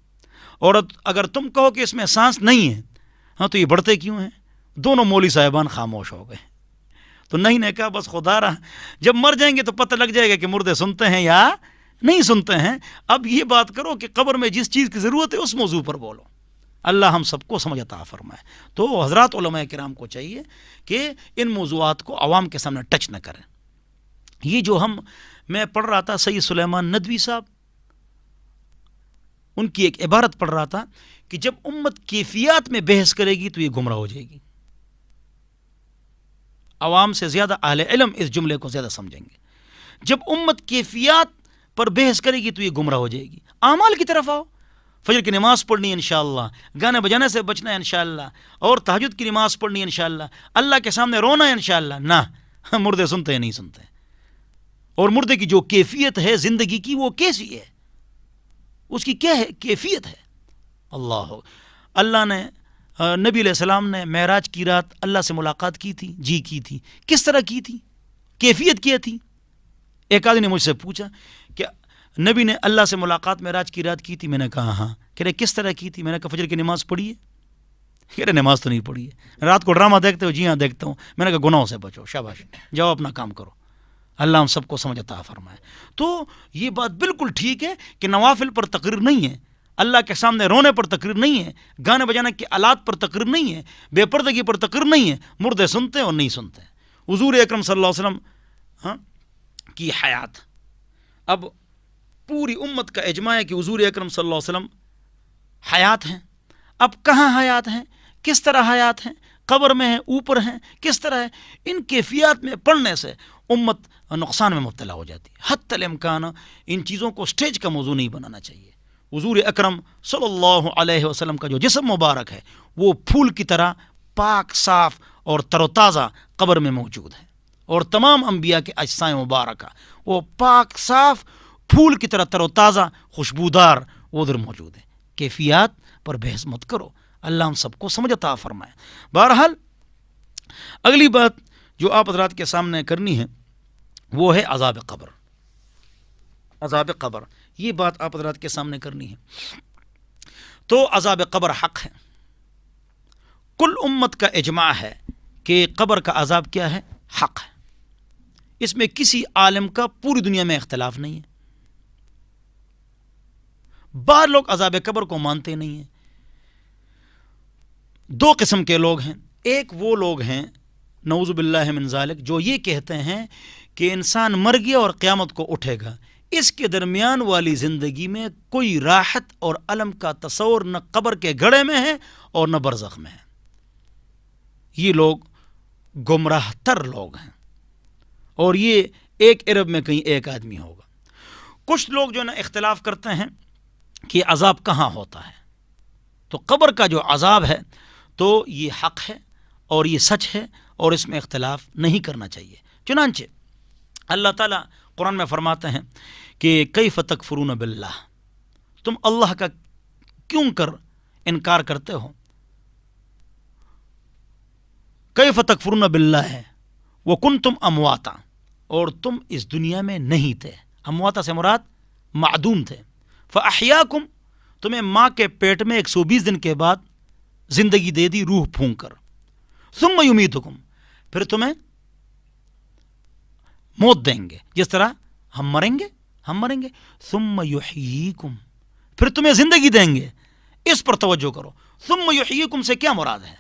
اور اگر تم کہو کہ اس میں سانس نہیں ہے، ہاں، تو یہ بڑھتے کیوں ہیں؟ دونوں مولوی صاحبان خاموش ہو گئے۔ تو نہیں نے کہا بس خدا رہا، جب مر جائیں گے تو پتہ لگ جائے گا کہ مردے سنتے ہیں یا نہیں سنتے ہیں۔ اب یہ بات کرو کہ قبر میں جس چیز کی ضرورت ہے اس موضوع پر بولو۔ اللہ ہم سب کو سمجھ عطا فرمائے۔ تو حضرات علماء کرام کو چاہیے کہ ان موضوعات کو عوام کے سامنے ٹچ نہ کریں۔ یہ جو میں پڑھ رہا تھا سید سلیمان ندوی صاحب، ان کی ایک عبارت پڑھ رہا تھا کہ جب امت کیفیات میں بحث کرے گی تو یہ گمراہ ہو جائے گی۔ عوام سے زیادہ اہل علم اس جملے کو زیادہ سمجھیں گے۔ جب امت کیفیات پر بحث کرے گی تو یہ گمراہ ہو جائے گی۔ اعمال کی طرف آؤ، فجر کی نماز پڑھنی ہے انشاءاللہ، گانے بجانے سے بچنا ہے انشاءاللہ، اور تہجد کی نماز پڑھنی ہے انشاءاللہ، اللہ کے سامنے رونا ہے انشاءاللہ۔ نہ، مردے سنتے ہیں نہیں سنتے، اور مردے کی جو کیفیت ہے زندگی کی وہ کیسی ہے، اس کی کیا ہے کیفیت ہے۔ اللہ نے نبی علیہ السلام نے معراج کی رات اللہ سے ملاقات کی تھی، جی کی تھی، کس طرح کی تھی، کیفیت کیا تھی؟ ایک آدمی نے مجھ سے پوچھا کہ نبی نے اللہ سے ملاقات معراج کی رات کی تھی؟ میں نے کہا ہاں۔ کہہ رہے کس طرح کی تھی؟ میں نے کہا فجر کی نماز پڑھی ہے؟ کہہ رہے نماز تو نہیں پڑھی ہے۔ رات کو ڈرامہ دیکھتے ہو؟ جی ہاں دیکھتا ہوں۔ میں نے کہا گناہوں سے بچو، شاباش، جاؤ اپنا کام کرو، اللہ ہم سب کو سمجھ عطا فرمائے۔ تو یہ بات بالکل ٹھیک ہے کہ نوافل پر تقریر نہیں ہے، اللہ کے سامنے رونے پر تقریر نہیں ہے، گانے بجانے کے آلات پر تقریر نہیں ہے، بے پردگی پر تقریر نہیں ہے، مردے سنتے اور نہیں سنتے۔ حضور اکرم صلی اللہ علیہ وسلم کی حیات، اب پوری امت کا اجماع ہے کہ حضور اکرم صلی اللہ علیہ وسلم حیات ہیں۔ اب کہاں حیات ہیں، کس طرح حیات ہیں، قبر میں ہیں، اوپر ہیں، کس طرح ہے، ان کیفیات میں پڑھنے سے امت نقصان میں مبتلا ہو جاتی ہے۔ حتی الامکان ان چیزوں کو سٹیج کا موضوع نہیں بنانا چاہیے۔ حضور اکرم صلی اللہ علیہ وسلم کا جو جسم مبارک ہے وہ پھول کی طرح پاک، صاف اور تر و تازہ قبر میں موجود ہے، اور تمام انبیاء کے اجسام مبارکہ وہ پاک، صاف، پھول کی طرح تر و تازہ، خوشبودار ادھر موجود ہے۔ کیفیات پر بحث مت کرو، اللہ ہم سب کو سمجھ عطا فرمائے۔ بہرحال اگلی بات جو آپ حضرات کے سامنے کرنی ہے وہ ہے عذاب قبر۔ عذاب قبر، یہ بات آپ حضرات کے سامنے کرنی ہے۔ تو عذاب قبر حق ہے، کل امت کا اجماع ہے کہ قبر کا عذاب کیا ہے، حق ہے، اس میں کسی عالم کا پوری دنیا میں اختلاف نہیں ہے۔ بعض لوگ عذاب قبر کو مانتے نہیں ہیں۔ دو قسم کے لوگ ہیں، ایک وہ لوگ ہیں نعوذ باللہ من ذالک جو یہ کہتے ہیں کہ انسان مر گیا اور قیامت کو اٹھے گا، اس کے درمیان والی زندگی میں کوئی راحت اور الم کا تصور نہ قبر کے گڑھے میں ہے اور نہ برزخ میں ہے۔ یہ لوگ گمراہ تر لوگ ہیں، اور یہ ایک عرب میں کہیں ایک آدمی ہوگا۔ کچھ لوگ جو نا اختلاف کرتے ہیں کہ عذاب کہاں ہوتا ہے، تو قبر کا جو عذاب ہے تو یہ حق ہے اور یہ سچ ہے، اور اس میں اختلاف نہیں کرنا چاہیے۔ چنانچہ اللہ تعالیٰ قرآن میں فرماتے ہیں کہ کیف تکفرون باللہ، تم اللہ کا کیوں کر انکار کرتے ہو؟ کیف تکفرون باللہ ہے وکنتم امواتا، اور تم اس دنیا میں نہیں تھے۔ امواتا سے مراد معدوم تھے۔ فاحیاکم، تمہیں ماں کے پیٹ میں 120 دن کے بعد زندگی دے دی روح پھونک کر۔ ثم یمیتکم، پھر تمہیں موت دیں گے، جس طرح ہم مریں گے۔ ثم یحییکم، پھر تمہیں زندگی دیں گے۔ اس پر توجہ کرو، ثم یحییکم سے کیا مراد ہے؟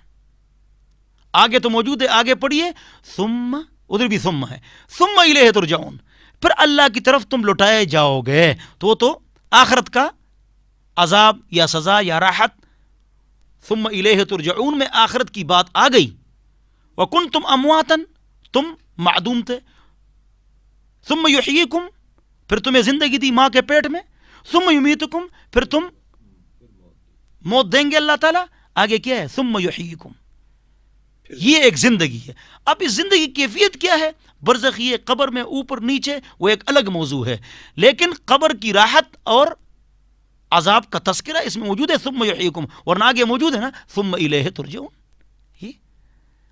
آگے تو موجود ہے، آگے پڑھیے، ثم، ادھر بھی ثم ہے، ثم الیہ ترجعون، پھر اللہ کی طرف تم لوٹائے جاؤ گے۔ تو وہ تو آخرت کا عذاب یا سزا یا راحت، ثم الیہ ترجعون میں آخرت کی بات آ گئی۔ وکنتم امواتا، تم معدوم تھے۔ ثم یحییکم، پھر تمہیں زندگی دی ماں کے پیٹ میں۔ ثم یمیتکم، پھر تم موت دیں گے اللہ تعالیٰ۔ آگے کیا ہے؟ ثم یحییکم، یہ ایک زندگی ہے۔ اب اس زندگی کی کیفیت کیا ہے؟ برزخی ہے، قبر میں اوپر نیچے، وہ ایک الگ موضوع ہے، لیکن قبر کی راحت اور عذاب کا تذکرہ اس میں موجود ہے، ثم یحییکم، ورنہ آگے موجود ہے نا ثم الیہ ترجعون۔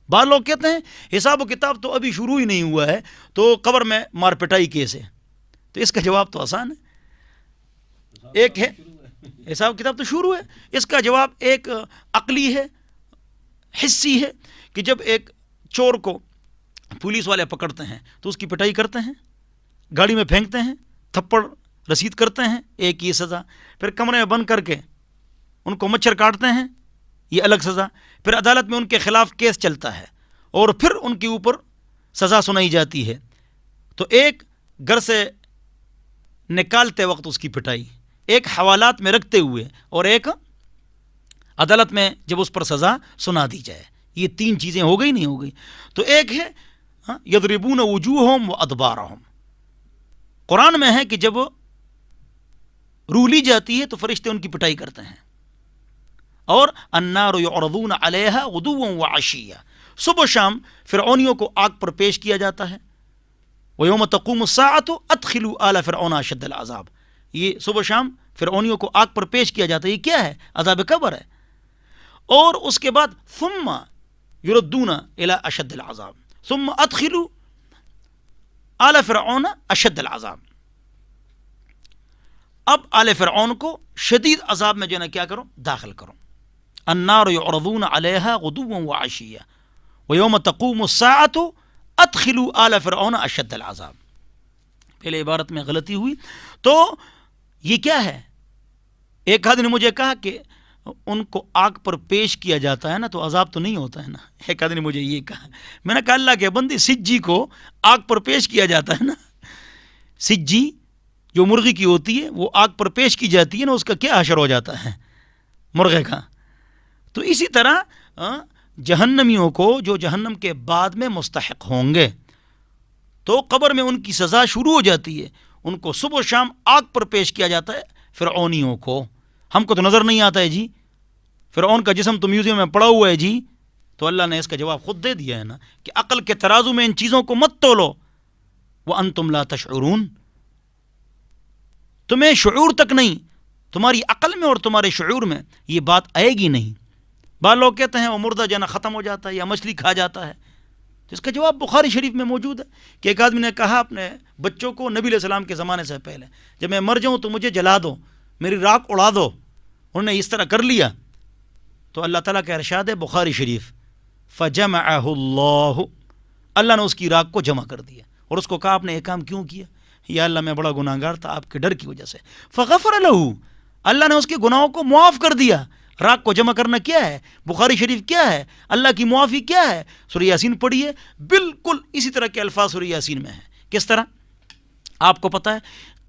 بعض لوگ کہتے ہیں حساب و کتاب تو ابھی شروع ہی نہیں ہوا ہے، تو قبر میں مار پٹائی کیسے؟ تو اس کا جواب تو آسان ہے، ایک ہے حساب کتاب تو شروع ہے، اس کا جواب ایک عقلی ہے، حسی ہے، کہ جب ایک چور کو پولیس والے پکڑتے ہیں تو اس کی پٹائی کرتے ہیں، گاڑی میں پھینکتے ہیں، تھپڑ رسید کرتے ہیں، ایک یہ سزا، پھر کمرے میں بند کر کے ان کو مچھر کاٹتے ہیں، یہ الگ سزا، پھر عدالت میں ان کے خلاف کیس چلتا ہے اور پھر ان کے اوپر سزا سنائی جاتی ہے۔ تو ایک گھر سے نکالتے وقت اس کی پٹائی، ایک حوالات میں رکھتے ہوئے، اور ایک عدالت میں جب اس پر سزا سنا دی جائے۔ یہ تین چیزیں ہو گئی نہیں ہو گئی؟ تو ایک ہے یضربون وجوہہم وادبارہم، قرآن میں ہے کہ جب روح لی جاتی ہے تو فرشتے ان کی پٹائی کرتے ہیں، اور النار یعرضون علیہا غدوا وعشیا، صبح شام فرعونیوں کو آگ پر پیش کیا جاتا ہے۔ ویوم تقوم الساعۃ ادخلوا آل فرعون اشد العذاب، یہ صبح شام فرعونیوں کو آگ پر پیش کیا جاتا ہے۔ یہ کیا ہے؟ عذاب قبر ہے۔ اور اس کے بعد ثم یردون الی اشد العذاب ثم ادخلوا آل فرعون اشد العذاب۔ اب آل فرعون کو شدید عذاب میں جو ہے نا کیا کرو، داخل کرو. النار یعرضون علیہا غدوا وعشیا ویوم تقوم الساعۃ ادخلوا آل فرعون اشد العذاب. پہلے عبارت میں غلطی ہوئی. تو یہ کیا ہے؟ ایک آدمی نے مجھے کہا کہ ان کو آگ پر پیش کیا جاتا ہے نا تو عذاب تو نہیں ہوتا ہے نا. ایک آدمی نے مجھے یہ کہا. میں نے کہا اللہ کے بندے، سجی کو آگ پر پیش کیا جاتا ہے نا. سجی جو مرغی کی ہوتی ہے وہ آگ پر پیش کی جاتی ہے نا، اس کا کیا حشر ہو جاتا ہے مرغے کا. تو اسی طرح جہنمیوں کو جو جہنم کے بعد میں مستحق ہوں گے تو قبر میں ان کی سزا شروع ہو جاتی ہے. ان کو صبح و شام آگ پر پیش کیا جاتا ہے. فرعونیوں کو، ہم کو تو نظر نہیں آتا ہے جی، فرعون کا جسم تو میوزیم میں پڑا ہوا ہے جی. تو اللہ نے اس کا جواب خود دے دیا ہے نا کہ عقل کے ترازو میں ان چیزوں کو مت تولو. وَأَنْتُمْ لَا تَشْعُرُونَ، تمہیں شعور تک نہیں، تمہاری عقل میں اور تمہارے شعور میں یہ بات آئے گی نہیں. بعض لوگ کہتے ہیں وہ مردہ جانا ختم ہو جاتا ہے یا مچھلی کھا جاتا ہے. تو اس کا جواب بخاری شریف میں موجود ہے کہ ایک آدمی نے کہا اپنے بچوں کو نبی علیہ السلام کے زمانے سے پہلے، جب میں مر جاؤں تو مجھے جلا دو، میری راکھ اڑا دو. انہوں نے اس طرح کر لیا تو اللہ تعالیٰ کا ارشاد ہے بخاری شریف، فجمعہ اللہ، اللہ نے اس کی راکھ کو جمع کر دیا اور اس کو کہا آپ نے ایک کام کیوں کیا؟ یا اللہ میں بڑا گناہ گار تھا آپ کے ڈر کی وجہ سے. فغفر لہ، اللہ نے اس کے گناہوں کو معاف کر دیا. راکھ کو جمع کرنا کیا ہے؟ بخاری شریف کیا ہے؟ اللہ کی معافی کیا ہے؟ سورہ یاسین پڑھیے، بالکل اسی طرح کے الفاظ سورہ یاسین میں ہیں. کس طرح؟ آپ کو پتہ ہے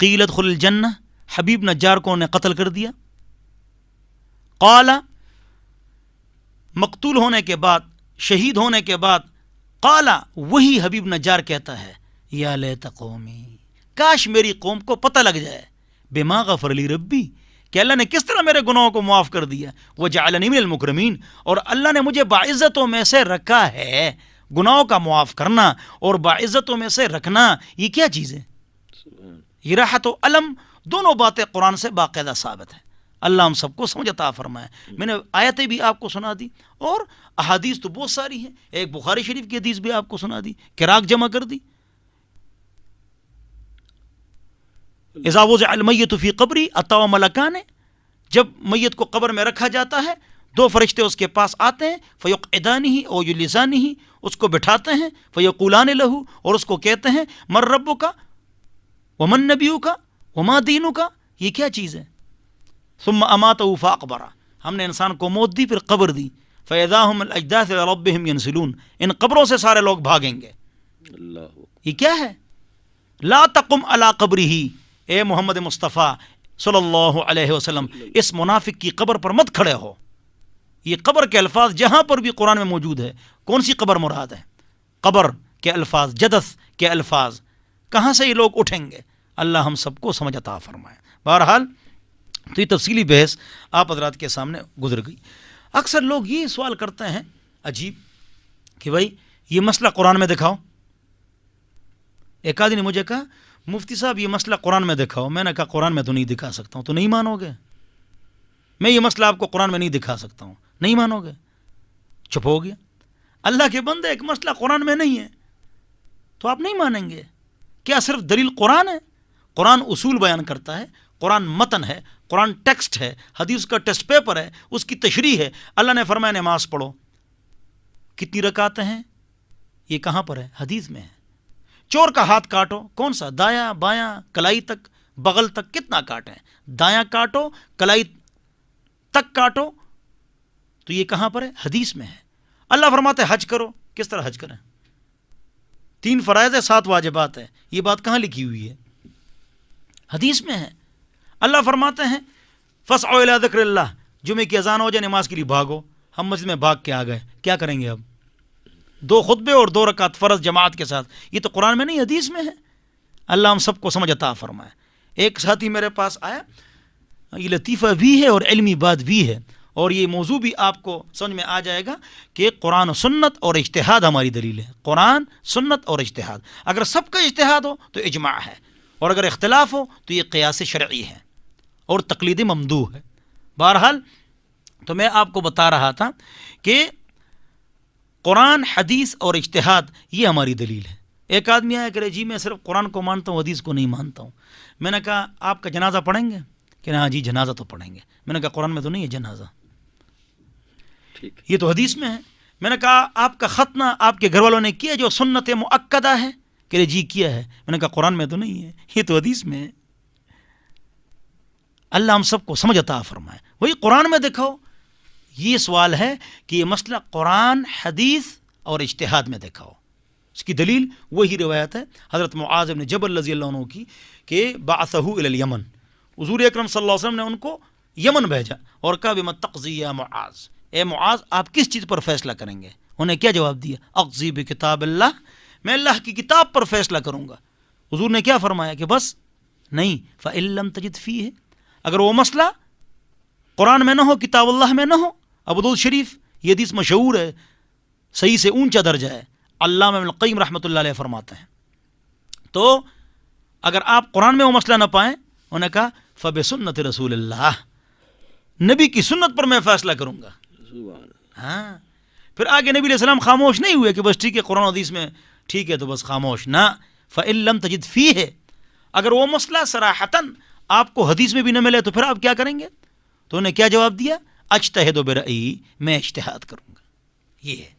قیل ادخل الجنہ، حبیب نجار کو انہیں قتل کر دیا. قال، مقتول ہونے کے بعد، شہید ہونے کے بعد، قال، وہی حبیب نجار کہتا ہے یا لیت قومی، کاش میری قوم کو پتہ لگ جائے، بما غفر لی ربی، کہ اللہ نے کس طرح میرے گناہوں کو معاف کر دیا، وجعلنی من المکرمین، اور اللہ نے مجھے باعزتوں میں سے رکھا ہے. گناہوں کا معاف کرنا اور باعزتوں میں سے رکھنا یہ کیا چیز ہے؟ یہ راحت و علم دونوں باتیں قرآن سے باقاعدہ ثابت ہیں. اللہ ہم سب کو سمجھ عطا فرمائے. میں نے آیتیں بھی آپ کو سنا دی اور احادیث تو بہت ساری ہیں. ایک بخاری شریف کی حدیث بھی آپ کو سنا دی کہ راکھ جمع کر دی. اذا وضع المیت فی قبری اتوا ملکان، جب میت کو قبر میں رکھا جاتا ہے دو فرشتے اس کے پاس آتے ہیں، فیقعدانہ او یجلسانہ، اس کو بٹھاتے ہیں، فیقولان لہ، اور اس کو کہتے ہیں من ربک ومن نبیک وما دینک، یہ کیا چیز ہے؟ ثم اماتہ فاقبرہ، ہم نے انسان کو موت دی پھر قبر دی. فاذا هم الاجداث الى ربهم ينسلون، ان قبروں سے سارے لوگ بھاگیں گے. یہ کیا ہے؟ لا تقم علی قبرہ، اے محمد مصطفیٰ صلی اللہ علیہ وسلم اس منافق کی قبر پر مت کھڑے ہو. یہ قبر کے الفاظ جہاں پر بھی قرآن میں موجود ہے، کون سی قبر مراد ہے؟ قبر کے الفاظ، جدث کے الفاظ، کہاں سے یہ لوگ اٹھیں گے؟ اللہ ہم سب کو سمجھ عطا فرمائے. بہرحال تو یہ تفصیلی بحث آپ حضرات کے سامنے گزر گئی. اکثر لوگ یہ سوال کرتے ہیں عجیب کہ بھائی یہ مسئلہ قرآن میں دکھاؤ. ایک آدمی نے مجھے کہا مفتی صاحب یہ مسئلہ قرآن میں دکھاؤ. میں نے کہا قرآن میں تو نہیں دکھا سکتا ہوں. تو نہیں مانو گے؟ میں یہ مسئلہ آپ کو قرآن میں نہیں دکھا سکتا ہوں، نہیں مانو گے؟ چپ ہو گیا. اللہ کے بندے ایک مسئلہ قرآن میں نہیں ہے تو آپ نہیں مانیں گے؟ کیا صرف دلیل قرآن ہے؟ قرآن اصول بیان کرتا ہے، قرآن متن ہے، قرآن ٹیکسٹ ہے، حدیث کا ٹیسٹ پیپر ہے، اس کی تشریح ہے. اللہ نے فرمایا نماز پڑھو. کتنی رکعتیں ہیں؟ یہ کہاں پر ہے؟ حدیث میں ہے. چور کا ہاتھ کاٹو، کون سا؟ دایاں، بایاں، کلائی تک، بغل تک، کتنا کاٹیں؟ دایاں کاٹو، کلائی تک کاٹو. تو یہ کہاں پر ہے؟ حدیث میں ہے. اللہ فرماتے ہیں حج کرو. کس طرح حج کریں؟ 3 فرائض ہے، 7 واجبات ہے. یہ بات کہاں لکھی ہوئی ہے؟ حدیث میں ہے. اللہ فرماتے ہیں فاسعوا الی ذکر اللہ، جمعے کی اذان ہو جائے نماز کے لیے بھاگو. ہم مسجد میں بھاگ کے آ گئے، کیا کریں گے اب؟ 2 خطبے اور 2 رکعت فرض جماعت کے ساتھ. یہ تو قرآن میں نہیں، حدیث میں ہے. اللہ ہم سب کو سمجھ عطا فرمائے. ایک ساتھی میرے پاس آیا، یہ لطیفہ بھی ہے اور علمی بات بھی ہے، اور یہ موضوع بھی آپ کو سمجھ میں آ جائے گا کہ قرآن و سنت اور اجتہاد ہماری دلیل ہے. قرآن، سنت اور اجتہاد. اگر سب کا اجتہاد ہو تو اجماع ہے، اور اگر اختلاف ہو تو یہ قیاس شرعی ہے اور تقلید ممدوح ہے. بہرحال تو میں آپ کو بتا رہا تھا کہ قرآن، حدیث اور اجتہاد یہ ہماری دلیل ہے. ایک آدمی آیا کہ جی میں صرف قرآن کو مانتا ہوں، حدیث کو نہیں مانتا ہوں. میں نے کہا آپ کا جنازہ پڑھیں گے؟ کہ ہاں جی جنازہ تو پڑھیں گے. میں نے کہا قرآن میں تو نہیں ہے جنازہ، یہ تو حدیث میں ہے. میں نے کہا آپ کا ختنہ آپ کے گھر والوں نے کیا جو سنت مؤکدہ ہے؟ کہ جی کیا ہے. میں نے کہا قرآن میں تو نہیں ہے، یہ تو حدیث میں ہے. اللہ ہم سب کو سمجھ عطا فرمائے. وہی قرآن میں دکھاؤ. یہ سوال ہے کہ یہ مسئلہ قرآن، حدیث اور اجتہاد میں دکھاؤ. اس کی دلیل وہی روایت ہے حضرت معاذ بن جبل رضی اللہ عنہ کی کہ بعثہ الی الیمن، حضور اکرم صلی اللہ علیہ وسلم نے ان کو یمن بھیجا اور کہا بما تقضی یا معاذ، اے معاذ آپ کس چیز پر فیصلہ کریں گے؟ انہیں کیا جواب دیا؟ اقضی بکتاب اللہ، میں اللہ کی کتاب پر فیصلہ کروں گا. حضور نے کیا فرمایا کہ بس نہیں، فإن لم تجد فیہ، اگر وہ مسئلہ قرآن میں نہ ہو، کتاب اللہ میں نہ ہو. ابو داؤد شریف یہ حدیث مشہور ہے، صحیح سے اونچا درجہ ہے. علامہ ابن القیم رحمۃ اللہ علیہ فرماتے ہیں تو اگر آپ قرآن میں وہ مسئلہ نہ پائیں، انہوں نے کہا فبسنت رسول اللہ، نبی کی سنت پر میں فیصلہ کروں گا. ہاں پھر آگے نبی علیہ السلام خاموش نہیں ہوئے کہ بس ٹھیک ہے قرآن حدیث میں ٹھیک ہے تو بس خاموش نہ. فإن لم تجد فیہ، اگر وہ مسئلہ صراحتاً آپ کو حدیث میں بھی نہ ملے تو پھر آپ کیا کریں گے؟ تو انہیں کیا جواب دیا؟ اجتہد برأیی، میں اجتہاد کروں گا. یہ ہے.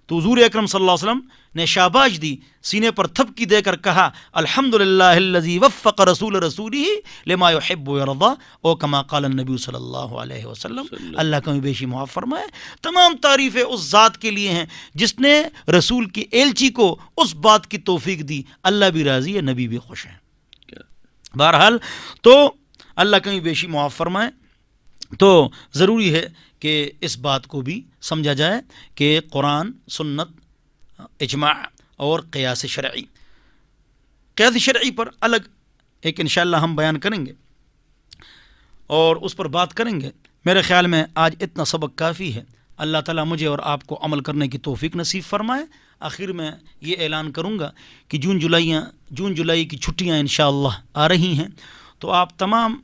تو حضور اکرم صلی اللہ علیہ وسلم نے شاباش دی، سینے پر تھپکی دے کر کہا الحمدللہ الذی وفق رسول رسولہ لما یحب ویرضی، او کما قال النبی صلی اللہ علیہ وسلم. اللہ کا بیشی معاف فرمائے. تمام تعریفیں اس ذات کے لیے ہیں جس نے رسول کی ایلچی کو اس بات کی توفیق دی. اللہ بھی راضی ہے، نبی بھی خوش ہیں. بہرحال تو اللہ کا بیشی معاف فرمائے. تو ضروری ہے کہ اس بات کو بھی سمجھا جائے کہ قرآن، سنت، اجماع اور قیاس شرعی، قیاس شرعی پر الگ ایک انشاءاللہ ہم بیان کریں گے اور اس پر بات کریں گے. میرے خیال میں آج اتنا سبق کافی ہے. اللہ تعالیٰ مجھے اور آپ کو عمل کرنے کی توفیق نصیب فرمائے. آخر میں یہ اعلان کروں گا کہ جون جولائی کی چھٹیاں انشاءاللہ آ رہی ہیں، تو آپ تمام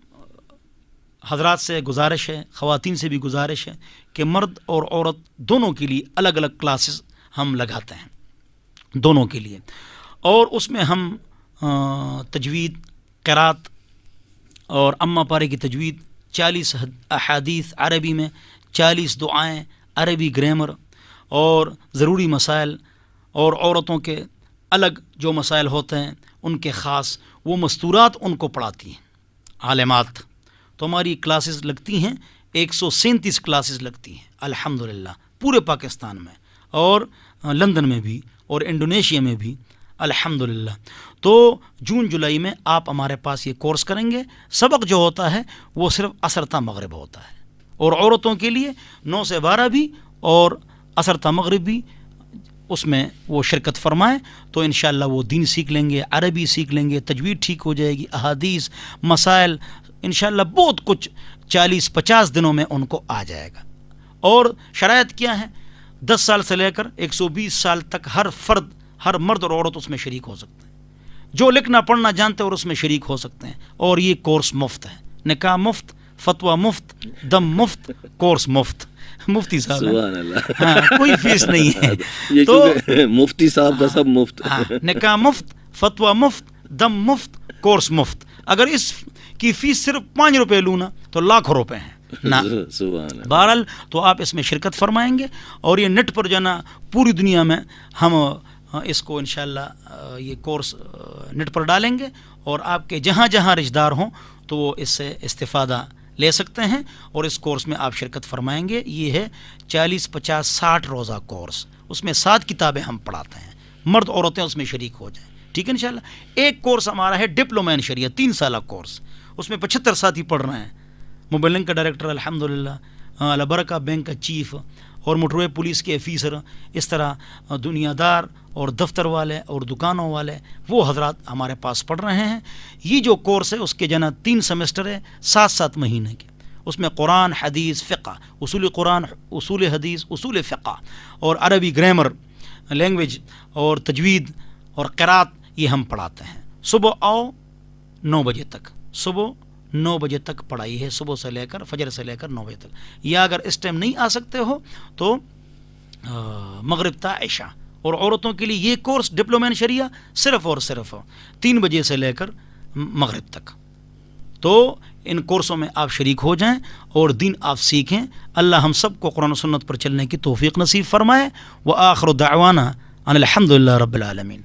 حضرات سے گزارش ہے، خواتین سے بھی گزارش ہے کہ مرد اور عورت دونوں کے لیے الگ الگ کلاسز ہم لگاتے ہیں، دونوں کے لیے. اور اس میں ہم تجوید، قرات اور اما پارے کی تجوید، 40 احادیث عربی میں، 40 دعائیں، عربی گرامر اور ضروری مسائل، اور عورتوں کے الگ جو مسائل ہوتے ہیں ان کے خاص وہ مستورات ان کو پڑھاتی ہیں عالمات. تو ہماری کلاسز لگتی ہیں، 137 کلاسز لگتی ہیں الحمدللہ پورے پاکستان میں، اور لندن میں بھی اور انڈونیشیا میں بھی الحمدللہ. تو جون جولائی میں آپ ہمارے پاس یہ کورس کریں گے. سبق جو ہوتا ہے وہ صرف عصر تا مغرب ہوتا ہے، اور عورتوں کے لیے 9 سے 12 بھی اور عصر تا مغرب بھی اس میں وہ شرکت فرمائیں. تو انشاءاللہ وہ دین سیکھ لیں گے، عربی سیکھ لیں گے، تجوید ٹھیک ہو جائے گی، احادیث، مسائل، انشاءاللہ بہت کچھ 40-50 دنوں میں ان کو آ جائے گا. اور شرائط کیا ہیں؟ 10 سال سے لے کر 120 سال تک ہر فرد، ہر مرد اور عورت اس میں شریک ہو سکتے ہیں، جو لکھنا پڑھنا جانتے ہیں اور اس میں شریک ہو سکتے ہیں. اور یہ کورس مفت ہے، نکاح مفت، فتویٰ مفت، دم مفت، کورس مفت. مفتی صاحب سبحان اللہ، ہاں کوئی فیس نہیں ہے. یہ تو مفتی صاحب کا سب مفت. نکاح مفت، فتویٰ مفت، دم مفت، کورس مفت. اگر اس کی فیس صرف 5 روپے لوں نا تو لاکھوں روپے ہیں نا. بہرحال تو آپ اس میں شرکت فرمائیں گے، اور یہ نیٹ پر جو ہے نا پوری دنیا میں ہم اس کو انشاءاللہ یہ کورس نیٹ پر ڈالیں گے، اور آپ کے جہاں جہاں رشتہ دار ہوں تو وہ اس سے استفادہ لے سکتے ہیں اور اس کورس میں آپ شرکت فرمائیں گے. یہ ہے 40، 50، 60 روزہ کورس. اس میں 7 کتابیں ہم پڑھاتے ہیں، مرد عورتیں اس میں شریک ہو جائیں. ٹھیک ہے انشاءاللہ. ایک کورس ہمارا ہے ڈپلومہ ان شریعت، 3 سالہ کورس. اس میں 75 ساتھی پڑھ رہے ہیں. موبائل کا ڈائریکٹر الحمدللہ، البرکہ بینک کا چیف، اور موٹروے پولیس کے آفیسر، اس طرح دنیا دار اور دفتر والے اور دکانوں والے وہ حضرات ہمارے پاس پڑھ رہے ہیں. یہ جو کورس ہے اس کے جنا 3 سیمسٹر ہے، 7 مہینے کے. اس میں قرآن، حدیث، فقہ، اصول قرآن، اصول حدیث، اصول فقہ اور عربی گرامر، لینگویج اور تجوید اور قرات یہ ہم پڑھاتے ہیں. صبح آؤ 9 بجے تک، صبح 9 بجے تک پڑھائی ہے، صبح سے لے کر فجر سے لے کر 9 بجے تک. یا اگر اس ٹائم نہیں آ سکتے ہو تو مغرب تا عشاء اور عورتوں کے لیے یہ کورس ڈپلومہ ان شریعہ صرف اور صرف 3 بجے سے لے کر مغرب تک. تو ان کورسوں میں آپ شریک ہو جائیں اور دین آپ سیکھیں. اللہ ہم سب کو قرآن و سنت پر چلنے کی توفیق نصیب فرمائے. وآخر دعوانا ان الحمدللہ رب العالمین.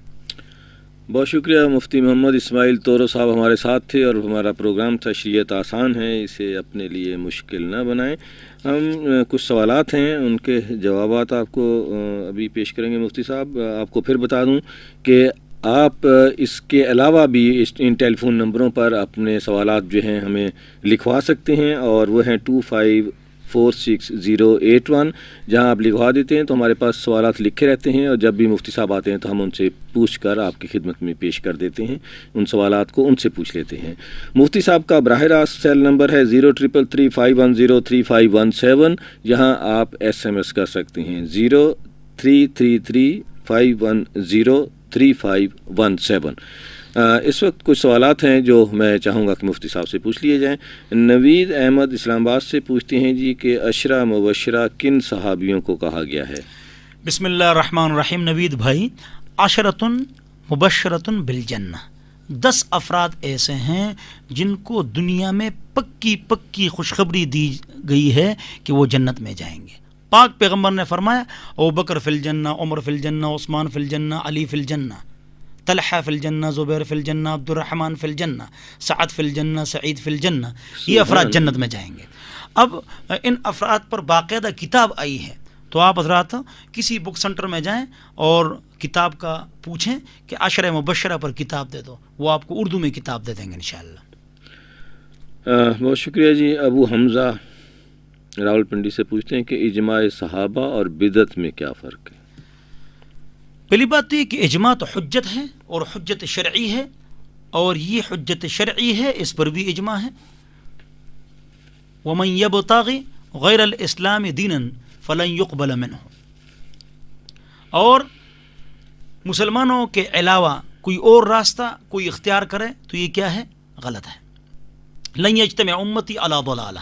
بہت شکریہ مفتی محمد اسماعیل تورو صاحب ہمارے ساتھ تھے اور ہمارا پروگرام تھا شریعت آسان ہے، اسے اپنے لیے مشکل نہ بنائیں. ہم کچھ سوالات ہیں ان کے جوابات آپ کو ابھی پیش کریں گے. مفتی صاحب آپ کو پھر بتا دوں کہ آپ اس کے علاوہ بھی ان ٹیلی فون نمبروں پر اپنے سوالات جو ہیں ہمیں لکھوا سکتے ہیں، اور وہ ہیں 25468081. جہاں آپ لکھوا دیتے ہیں تو ہمارے پاس سوالات لکھے رہتے ہیں، اور جب بھی مفتی صاحب آتے ہیں تو ہم ان سے پوچھ کر آپ کی خدمت میں پیش کر دیتے ہیں. ان سوالات کو ان سے پوچھ لیتے ہیں. مفتی صاحب کا براہ راست سیل نمبر ہے 033351033517. یہاں آپ SMS کر سکتے ہیں 033351033517. اس وقت کچھ سوالات ہیں جو میں چاہوں گا کہ مفتی صاحب سے پوچھ لیے جائیں. نوید احمد اسلام آباد سے پوچھتے ہیں جی کہ عشرہ مبشرہ کن صحابیوں کو کہا گیا ہے؟ بسم اللہ الرحمن الرحیم. نوید بھائی، عشرۃ مبشرۃ بالجنہ، 10 افراد ایسے ہیں جن کو دنیا میں پکی خوشخبری دی گئی ہے کہ وہ جنت میں جائیں گے. پاک پیغمبر نے فرمایا ابوبکر فی الجنہ، عمر فی الجنہ، عثمان فی الجنہ، علی فی الجنہ، طلحہ فی الجنہ، زبیر فی الجنہ، عبد الرحمن فی الجنہ، سعد فی الجنہ، سعید فی الجنہ. یہ افراد جنت میں جائیں گے. اب ان افراد پر باقاعدہ کتاب آئی ہے، تو آپ حضرات کسی بک سینٹر میں جائیں اور کتاب کا پوچھیں کہ عشرہ مبشرہ پر کتاب دے دو، وہ آپ کو اردو میں کتاب دے دیں گے انشاءاللہ. بہت شکریہ جی. ابو حمزہ راول پنڈی سے پوچھتے ہیں کہ اجماع صحابہ اور بدعت میں کیا فرق ہے؟ پہلی بات تو یہ کہ اجماع تو حجت ہے اور حجت شرعی ہے، اور یہ حجت شرعی ہے، اس پر بھی اجماع ہے. ومن یبتغی غیر الاسلام دینا فلن یقبل منہ. اور مسلمانوں کے علاوہ کوئی اور راستہ کوئی اختیار کرے تو یہ کیا ہے؟ غلط ہے. لن یجتمع امتی علی ضلالہ،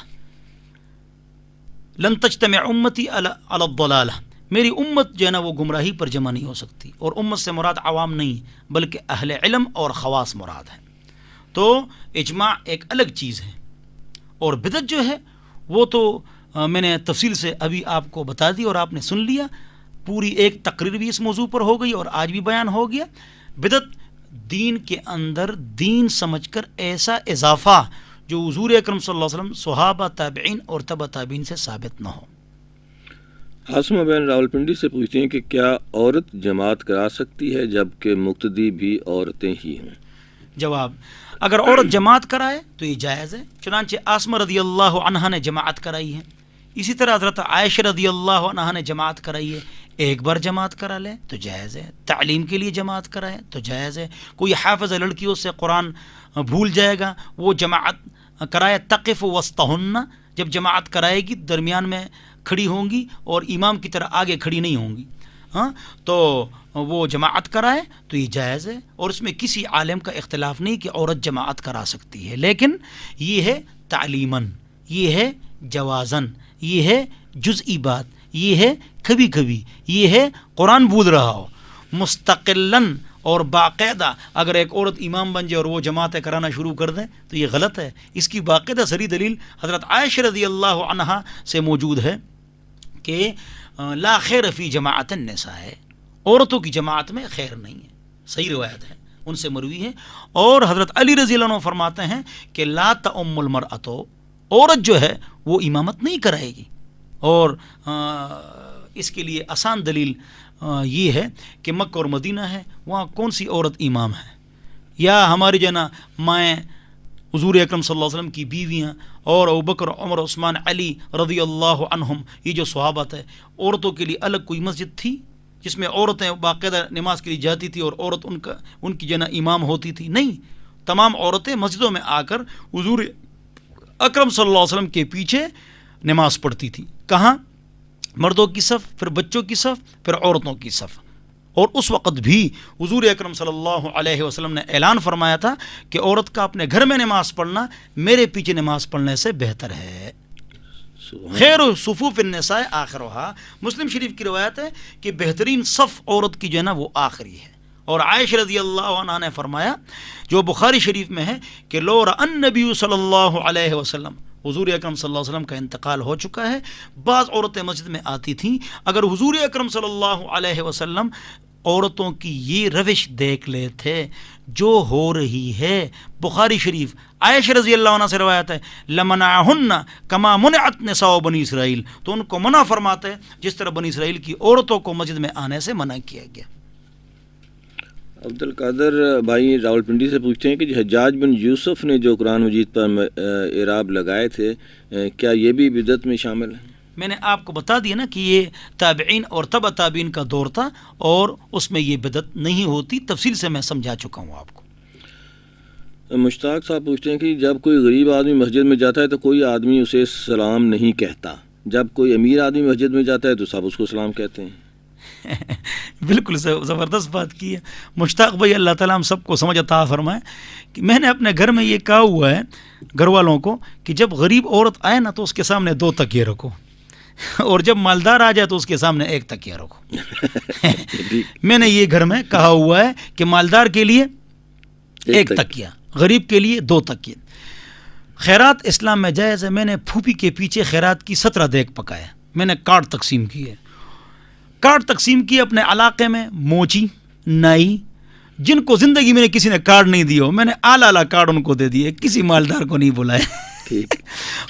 لن تجتمع امتی علی الضلالہ. میری امت جو ہے نا وہ گمراہی پر جمع نہیں ہو سکتی، اور امت سے مراد عوام نہیں بلکہ اہل علم اور خواص مراد ہے. تو اجماع ایک الگ چیز ہے، اور بدعت جو ہے وہ تو میں نے تفصیل سے ابھی آپ کو بتا دی اور آپ نے سن لیا. پوری ایک تقریر بھی اس موضوع پر ہو گئی اور آج بھی بیان ہو گیا. بدعت دین کے اندر دین سمجھ کر ایسا اضافہ جو حضور اکرم صلی اللہ علیہ وسلم، صحابہ، تابعین اور تبع تابعین سے ثابت نہ ہو. عاصمہ بین راولپنڈی سے پوچھتے ہیں کہ کیا عورت جماعت کرا سکتی ہے جبکہ مقتدی بھی عورتیں ہی ہوں؟ جواب: اگر عورت جماعت کرائے تو یہ جائز ہے. چنانچہ عاصمہ رضی اللہ عنہا نے جماعت کرائی ہے. اسی طرح حضرت عائشہ رضی اللہ عنہا نے جماعت کرائی ہے. ایک بار جماعت کرا لے تو جائز ہے. تعلیم کے لیے جماعت کرائے تو جائز ہے. کوئی حافظ لڑکیوں سے قرآن بھول جائے گا، وہ جماعت کرائے. تقف وسطہن، جب جماعت کرائے گی درمیان میں کھڑی ہوں گی اور امام کی طرح آگے کھڑی نہیں ہوں گی، تو وہ جماعت کرائے تو یہ جائز ہے. اور اس میں کسی عالم کا اختلاف نہیں کہ عورت جماعت کرا سکتی ہے، لیکن یہ ہے تعلیماً، یہ ہے جوازاً، یہ ہے جزئی بات، یہ ہے کبھی کبھی، یہ ہے قرآن بول رہا ہو. مستقلاً اور باقاعدہ اگر ایک عورت امام بن جائے اور وہ جماعتیں کرانا شروع کر دیں تو یہ غلط ہے. اس کی باقاعدہ صریح دلیل حضرت عائشہ رضی اللہ عنہا سے موجود ہے کہ لا خیر فی جماعت النساء، عورتوں کی جماعت میں خیر نہیں ہے. صحیح روایت ہے، ان سے مروی ہے. اور حضرت علی رضی اللہ عنہ فرماتے ہیں کہ لا تؤم المرأۃ، عورت جو ہے وہ امامت نہیں کرائے گی. اور اس کے لیے آسان دلیل یہ ہے کہ مکہ اور مدینہ ہے، وہاں کون سی عورت امام ہے؟ یا ہماری جو ہے نا مائیں حضور اکرم صلی اللہ علیہ وسلم کی بیویاں اور ابوبکر، عمر، عثمان، علی رضی اللہ عنہم، یہ جو صحابہ ہے، عورتوں کے لیے الگ کوئی مسجد تھی جس میں عورتیں باقاعدہ نماز کے لیے جاتی تھی اور عورت ان کی جو ہے نا امام ہوتی تھی؟ نہیں، تمام عورتیں مسجدوں میں آ کر حضور اکرم صلی اللہ علیہ وسلم کے پیچھے نماز پڑھتی تھی. کہاں؟ مردوں کی صف، پھر بچوں کی صف، پھر عورتوں کی صف. اور اس وقت بھی حضور اکرم صلی اللہ علیہ وسلم نے اعلان فرمایا تھا کہ عورت کا اپنے گھر میں نماز پڑھنا میرے پیچھے نماز پڑھنے سے بہتر ہے. خیر صفوف النساء آخرها. مسلم شریف کی روایت ہے کہ بہترین صف عورت کی جو ہے نا وہ آخری ہے. اور عائشہ رضی اللہ عنہا نے فرمایا جو بخاری شریف میں ہے کہ لو رأى النبی صلی اللہ علیہ وسلم، حضور اکرم صلی اللہ علیہ وسلم کا انتقال ہو چکا ہے. بعض عورتیں مسجد میں آتی تھیں، اگر حضور اکرم صلی اللہ علیہ وسلم عورتوں کی یہ روش دیکھ لیتے جو ہو رہی ہے، بخاری شریف عائشہ رضی اللہ عنہ سے روایت ہے، لمنعہن کما منعت نساء بنی اسرائیل، تو ان کو منع فرماتے جس طرح بنی اسرائیل کی عورتوں کو مسجد میں آنے سے منع کیا گیا. عبد القادر بھائی راولپنڈی سے پوچھتے ہیں کہ حجاج بن یوسف نے جو قرآن مجید پر اعراب لگائے تھے کیا یہ بھی بدعت میں شامل ہے؟ میں نے آپ کو بتا دیا نا کہ یہ تابعین اور تبع تابعین کا دور تھا اور اس میں یہ بدعت نہیں ہوتی، تفصیل سے میں سمجھا چکا ہوں آپ کو. مشتاق صاحب پوچھتے ہیں کہ جب کوئی غریب آدمی مسجد میں جاتا ہے تو کوئی آدمی اسے سلام نہیں کہتا، جب کوئی امیر آدمی مسجد میں جاتا ہے تو سب اس کو سلام کہتے ہیں. بالکل زبردست بات کی ہے مشتاق بھائی، اللہ تعالیٰ ہم سب کو سمجھ عطا فرمائے. کہ میں نے اپنے گھر میں یہ کہا ہوا ہے گھر والوں کو کہ جب غریب عورت آئے نا تو اس کے سامنے 2 تکیے رکھو، اور جب مالدار آ جائے تو اس کے سامنے 1 تکیہ رکھو. میں نے یہ گھر میں کہا ہوا ہے کہ مالدار کے لیے 1 تکیہ، غریب کے لیے 2 تکیے. خیرات اسلام میں جائز ہے. میں نے پھوپھی کے پیچھے خیرات کی 17 دیگ پکایا، میں نے کارڈ تقسیم کیے. کارڈ تقسیم کیے اپنے علاقے میں، موچی، نائی، جن کو زندگی میں کسی نے کارڈ نہیں دیا ہو میں نے اعلیٰ کارڈ ان کو دے دیے، کسی مالدار کو نہیں بلائے.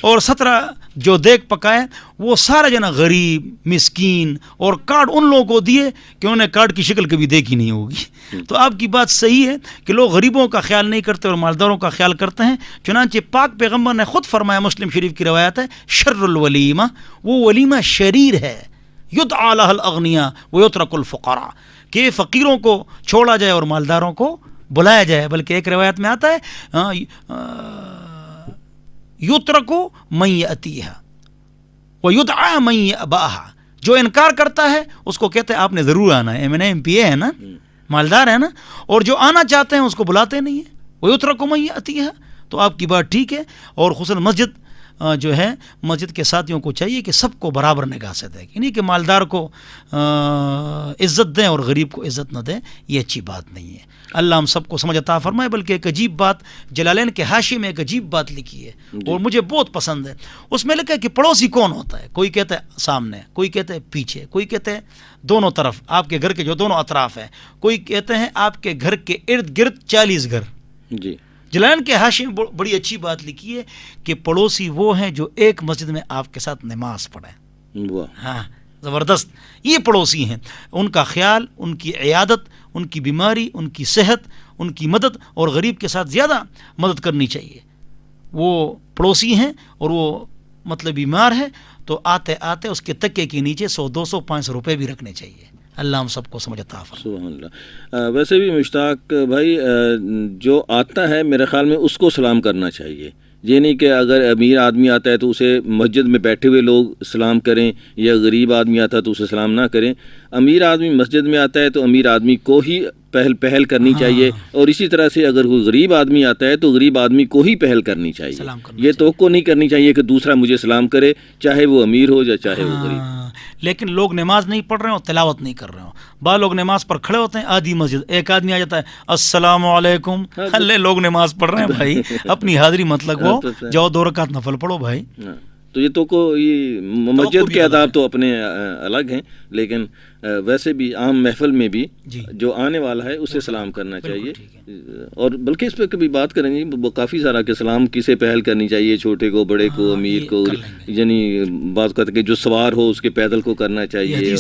اور 17 جو دیگ پکائے وہ سارا جو نا غریب، مسکین، اور کارڈ ان لوگوں کو دیے کہ انہوں نے کارڈ کی شکل کبھی دیکھی نہیں ہوگی. تو آپ کی بات صحیح ہے کہ لوگ غریبوں کا خیال نہیں کرتے اور مالداروں کا خیال کرتے ہیں. چنانچہ پاک پیغمبر نے خود فرمایا، مسلم شریف کی روایت ہے، شر الولیمہ، وہ ولیمہ شریر ہے، یدعی لها الاغنیاء ویترک الفقراء، کہ فقیروں کو چھوڑا جائے اور مالداروں کو بلایا جائے. بلکہ ایک روایت میں آتا ہے یترکو من یأتیہا ویدعی من یأباہا، جو انکار کرتا ہے اس کو کہتے ہیں آپ نے ضرور آنا ہے، ایم پی اے ہے نا، مالدار ہے نا، اور جو آنا چاہتے ہیں اس کو بلاتے نہیں ہیں. ویترکو من یأتیہا. تو آپ کی بات ٹھیک ہے. اور خصوصاً مسجد جو ہے، مسجد کے ساتھیوں کو چاہیے کہ سب کو برابر نگاہ سے دیکھیں، نہیں کہ مالدار کو عزت دیں اور غریب کو عزت نہ دیں. یہ اچھی بات نہیں ہے. اللہ ہم سب کو سمجھ عطا فرمائے. بلکہ ایک عجیب بات جلالین کے حاشیے میں ایک عجیب بات لکھی ہے اور مجھے بہت پسند ہے. اس میں لکھا ہے کہ پڑوسی کون ہوتا ہے. کوئی کہتا ہے سامنے، کوئی کہتا ہے پیچھے، کوئی کہتے ہیں دونوں طرف، آپ کے گھر کے جو دونوں اطراف ہیں، کوئی کہتے ہیں آپ کے گھر کے ارد گرد 40 گھر. جی، جلالین کے حاشیے میں بڑی اچھی بات لکھی ہے کہ پڑوسی وہ ہیں جو ایک مسجد میں آپ کے ساتھ نماز پڑھیں. ہاں، زبردست. یہ پڑوسی ہیں، ان کا خیال، ان کی عیادت، ان کی بیماری، ان کی صحت، ان کی مدد، اور غریب کے ساتھ زیادہ مدد کرنی چاہیے. وہ پڑوسی ہیں اور وہ مطلب بیمار ہے تو آتے آتے اس کے تکے کے نیچے 100 200 500 روپے بھی رکھنے چاہیے. اللہ ہم سب کو سمجھ عطا فرمائے. سبحان اللہ. ویسے بھی مشتاق بھائی جو آتا ہے میرے خیال میں اس کو سلام کرنا چاہیے. یہ نہیں کہ اگر امیر آدمی آتا ہے تو اسے مسجد میں بیٹھے ہوئے لوگ سلام کریں، یا غریب آدمی آتا ہے تو اسے سلام نہ کریں. امیر آدمی مسجد میں آتا ہے تو امیر آدمی کو ہی پہل کرنی چاہیے، اور اسی طرح سے اگر کوئی غریب آدمی آتا ہے تو غریب آدمی کو ہی پہل کرنی چاہیے. یہ توقع نہیں کرنی چاہیے کہ دوسرا مجھے سلام کرے، چاہے وہ امیر ہو یا چاہے وہ غریب. لیکن لوگ نماز نہیں پڑھ رہے ہوں، تلاوت نہیں کر رہے ہوں. بعض لوگ نماز پر کھڑے ہوتے ہیں، آدھی مسجد ایک آدمی آ جاتا ہے السلام علیکم. اللہ، لوگ نماز پڑھ رہے ہیں بھائی، اپنی حاضری مت لگواؤ، جاؤ 2 رکعت نفل پڑھو بھائی. تو یہ تو یہ مسجد کے آداب تو اپنے الگ ہیں، لیکن ویسے بھی عام محفل میں بھی جو آنے والا ہے اسے سلام کرنا چاہیے. اور بلکہ اس پہ کبھی بات کریں گے کافی سارا کہ سلام کسے پہل کرنی چاہیے، چھوٹے کو، بڑے کو، امیر کو، یعنی بات کرتے کہ جو سوار ہو اس کے پیدل کو کرنا چاہیے.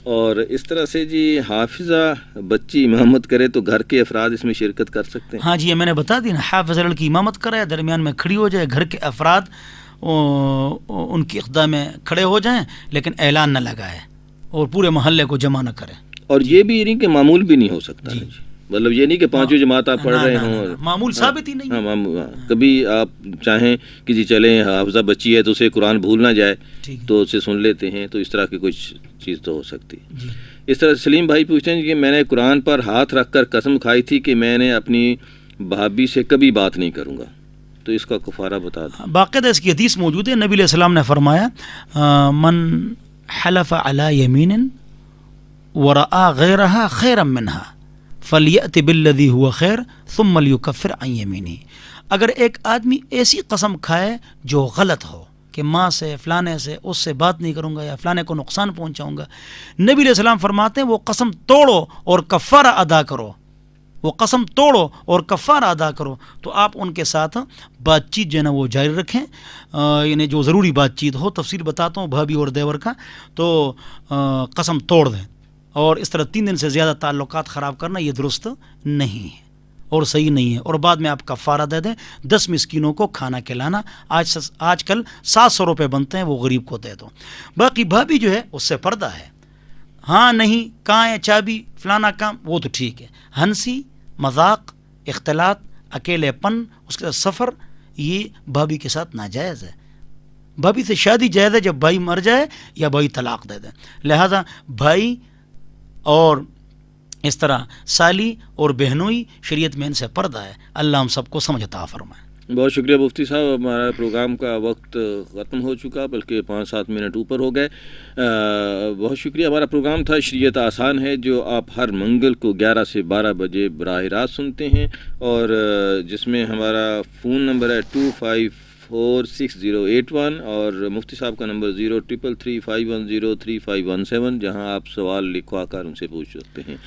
اور اس طرح سے جی حافظہ بچی امامت کرے تو گھر کے افراد اس میں شرکت کر سکتے ہیں. ہاں جی، میں نے بتا دی نا، حافظہ لڑکی امامت کرے، درمیان میں کھڑی ہو جائے، گھر کے افراد ان کی اقدام میں کھڑے ہو جائیں، لیکن اعلان نہ لگائے اور پورے محلے کو جمع نہ کریں. اور یہ بھی نہیں کہ معمول بھی نہیں ہو سکتا. مطلب یہ نہیں کہ 5 جماعت آپ پڑھ رہے ہوں، معمول ثابت ہی نہیں. ہاں، کبھی آپ چاہیں کہ جی چلیں حافظہ بچی ہے تو اسے قرآن بھول نہ جائے تو اسے سن لیتے ہیں، تو اس طرح کی کچھ چیز تو ہو سکتی ہے. اس طرح سلیم بھائی پوچھتے ہیں کہ میں نے قرآن پر ہاتھ رکھ کر قسم کھائی تھی کہ میں نے اپنی بھابھی سے کبھی بات نہیں کروں گا. تو اس کا کفارہ بتا دیں. باقاعدہ اس کی حدیث موجود ہے. نبی علیہ السلام نے فرمایا من حلف علی یمین ورأى غیرها خیرا منها فلیأت بالذی هو خیر ثم لیکفر عن یمینہ. اگر ایک آدمی ایسی قسم کھائے جو غلط ہو کہ ماں سے فلانے سے اس سے بات نہیں کروں گا یا فلانے کو نقصان پہنچاؤں گا، نبی علیہ السلام فرماتے ہیں وہ قسم توڑو اور کفارہ ادا کرو. وہ قسم توڑو اور کفارہ ادا کرو. تو آپ ان کے ساتھ بات چیت جو ہے نا وہ جاری رکھیں، یعنی جو ضروری بات چیت ہو. تفصیل بتاتا ہوں بھابھی اور دیور کا. تو قسم توڑ دیں، اور اس طرح 3 دن سے زیادہ تعلقات خراب کرنا یہ درست نہیں ہے اور صحیح نہیں ہے. اور بعد میں آپ کفارہ دے دیں. 10 مسکینوں کو کھانا کھلانا، آج کل 700 روپے بنتے ہیں، وہ غریب کو دے دو. باقی بھابھی جو ہے اس سے پردہ ہے. ہاں نہیں کہاں ہے چابی فلانا کام، وہ تو ٹھیک ہے. ہنسی، مذاق، اختلاط، اکیلے پن، اس کے ساتھ سفر، یہ بھابھی کے ساتھ ناجائز ہے. بھابھی سے شادی جائز ہے جب بھائی مر جائے یا بھائی طلاق دے دے. لہذا بھائی اور اس طرح سالی اور بہنوئی شریعت میں ان سے پردہ ہے. اللہ ہم سب کو سمجھ عطا فرمائے. بہت شکریہ مفتی صاحب. ہمارا پروگرام کا وقت ختم ہو چکا، بلکہ 5-7 منٹ اوپر ہو گئے. بہت شکریہ. ہمارا پروگرام تھا شریعت آسان ہے، جو آپ ہر منگل کو 11 سے 12 بجے براہ راست سنتے ہیں، اور جس میں ہمارا فون نمبر ہے 25460881 اور مفتی صاحب کا نمبر 03335103517، جہاں آپ سوال لکھوا کر ان سے پوچھ سکتے ہیں.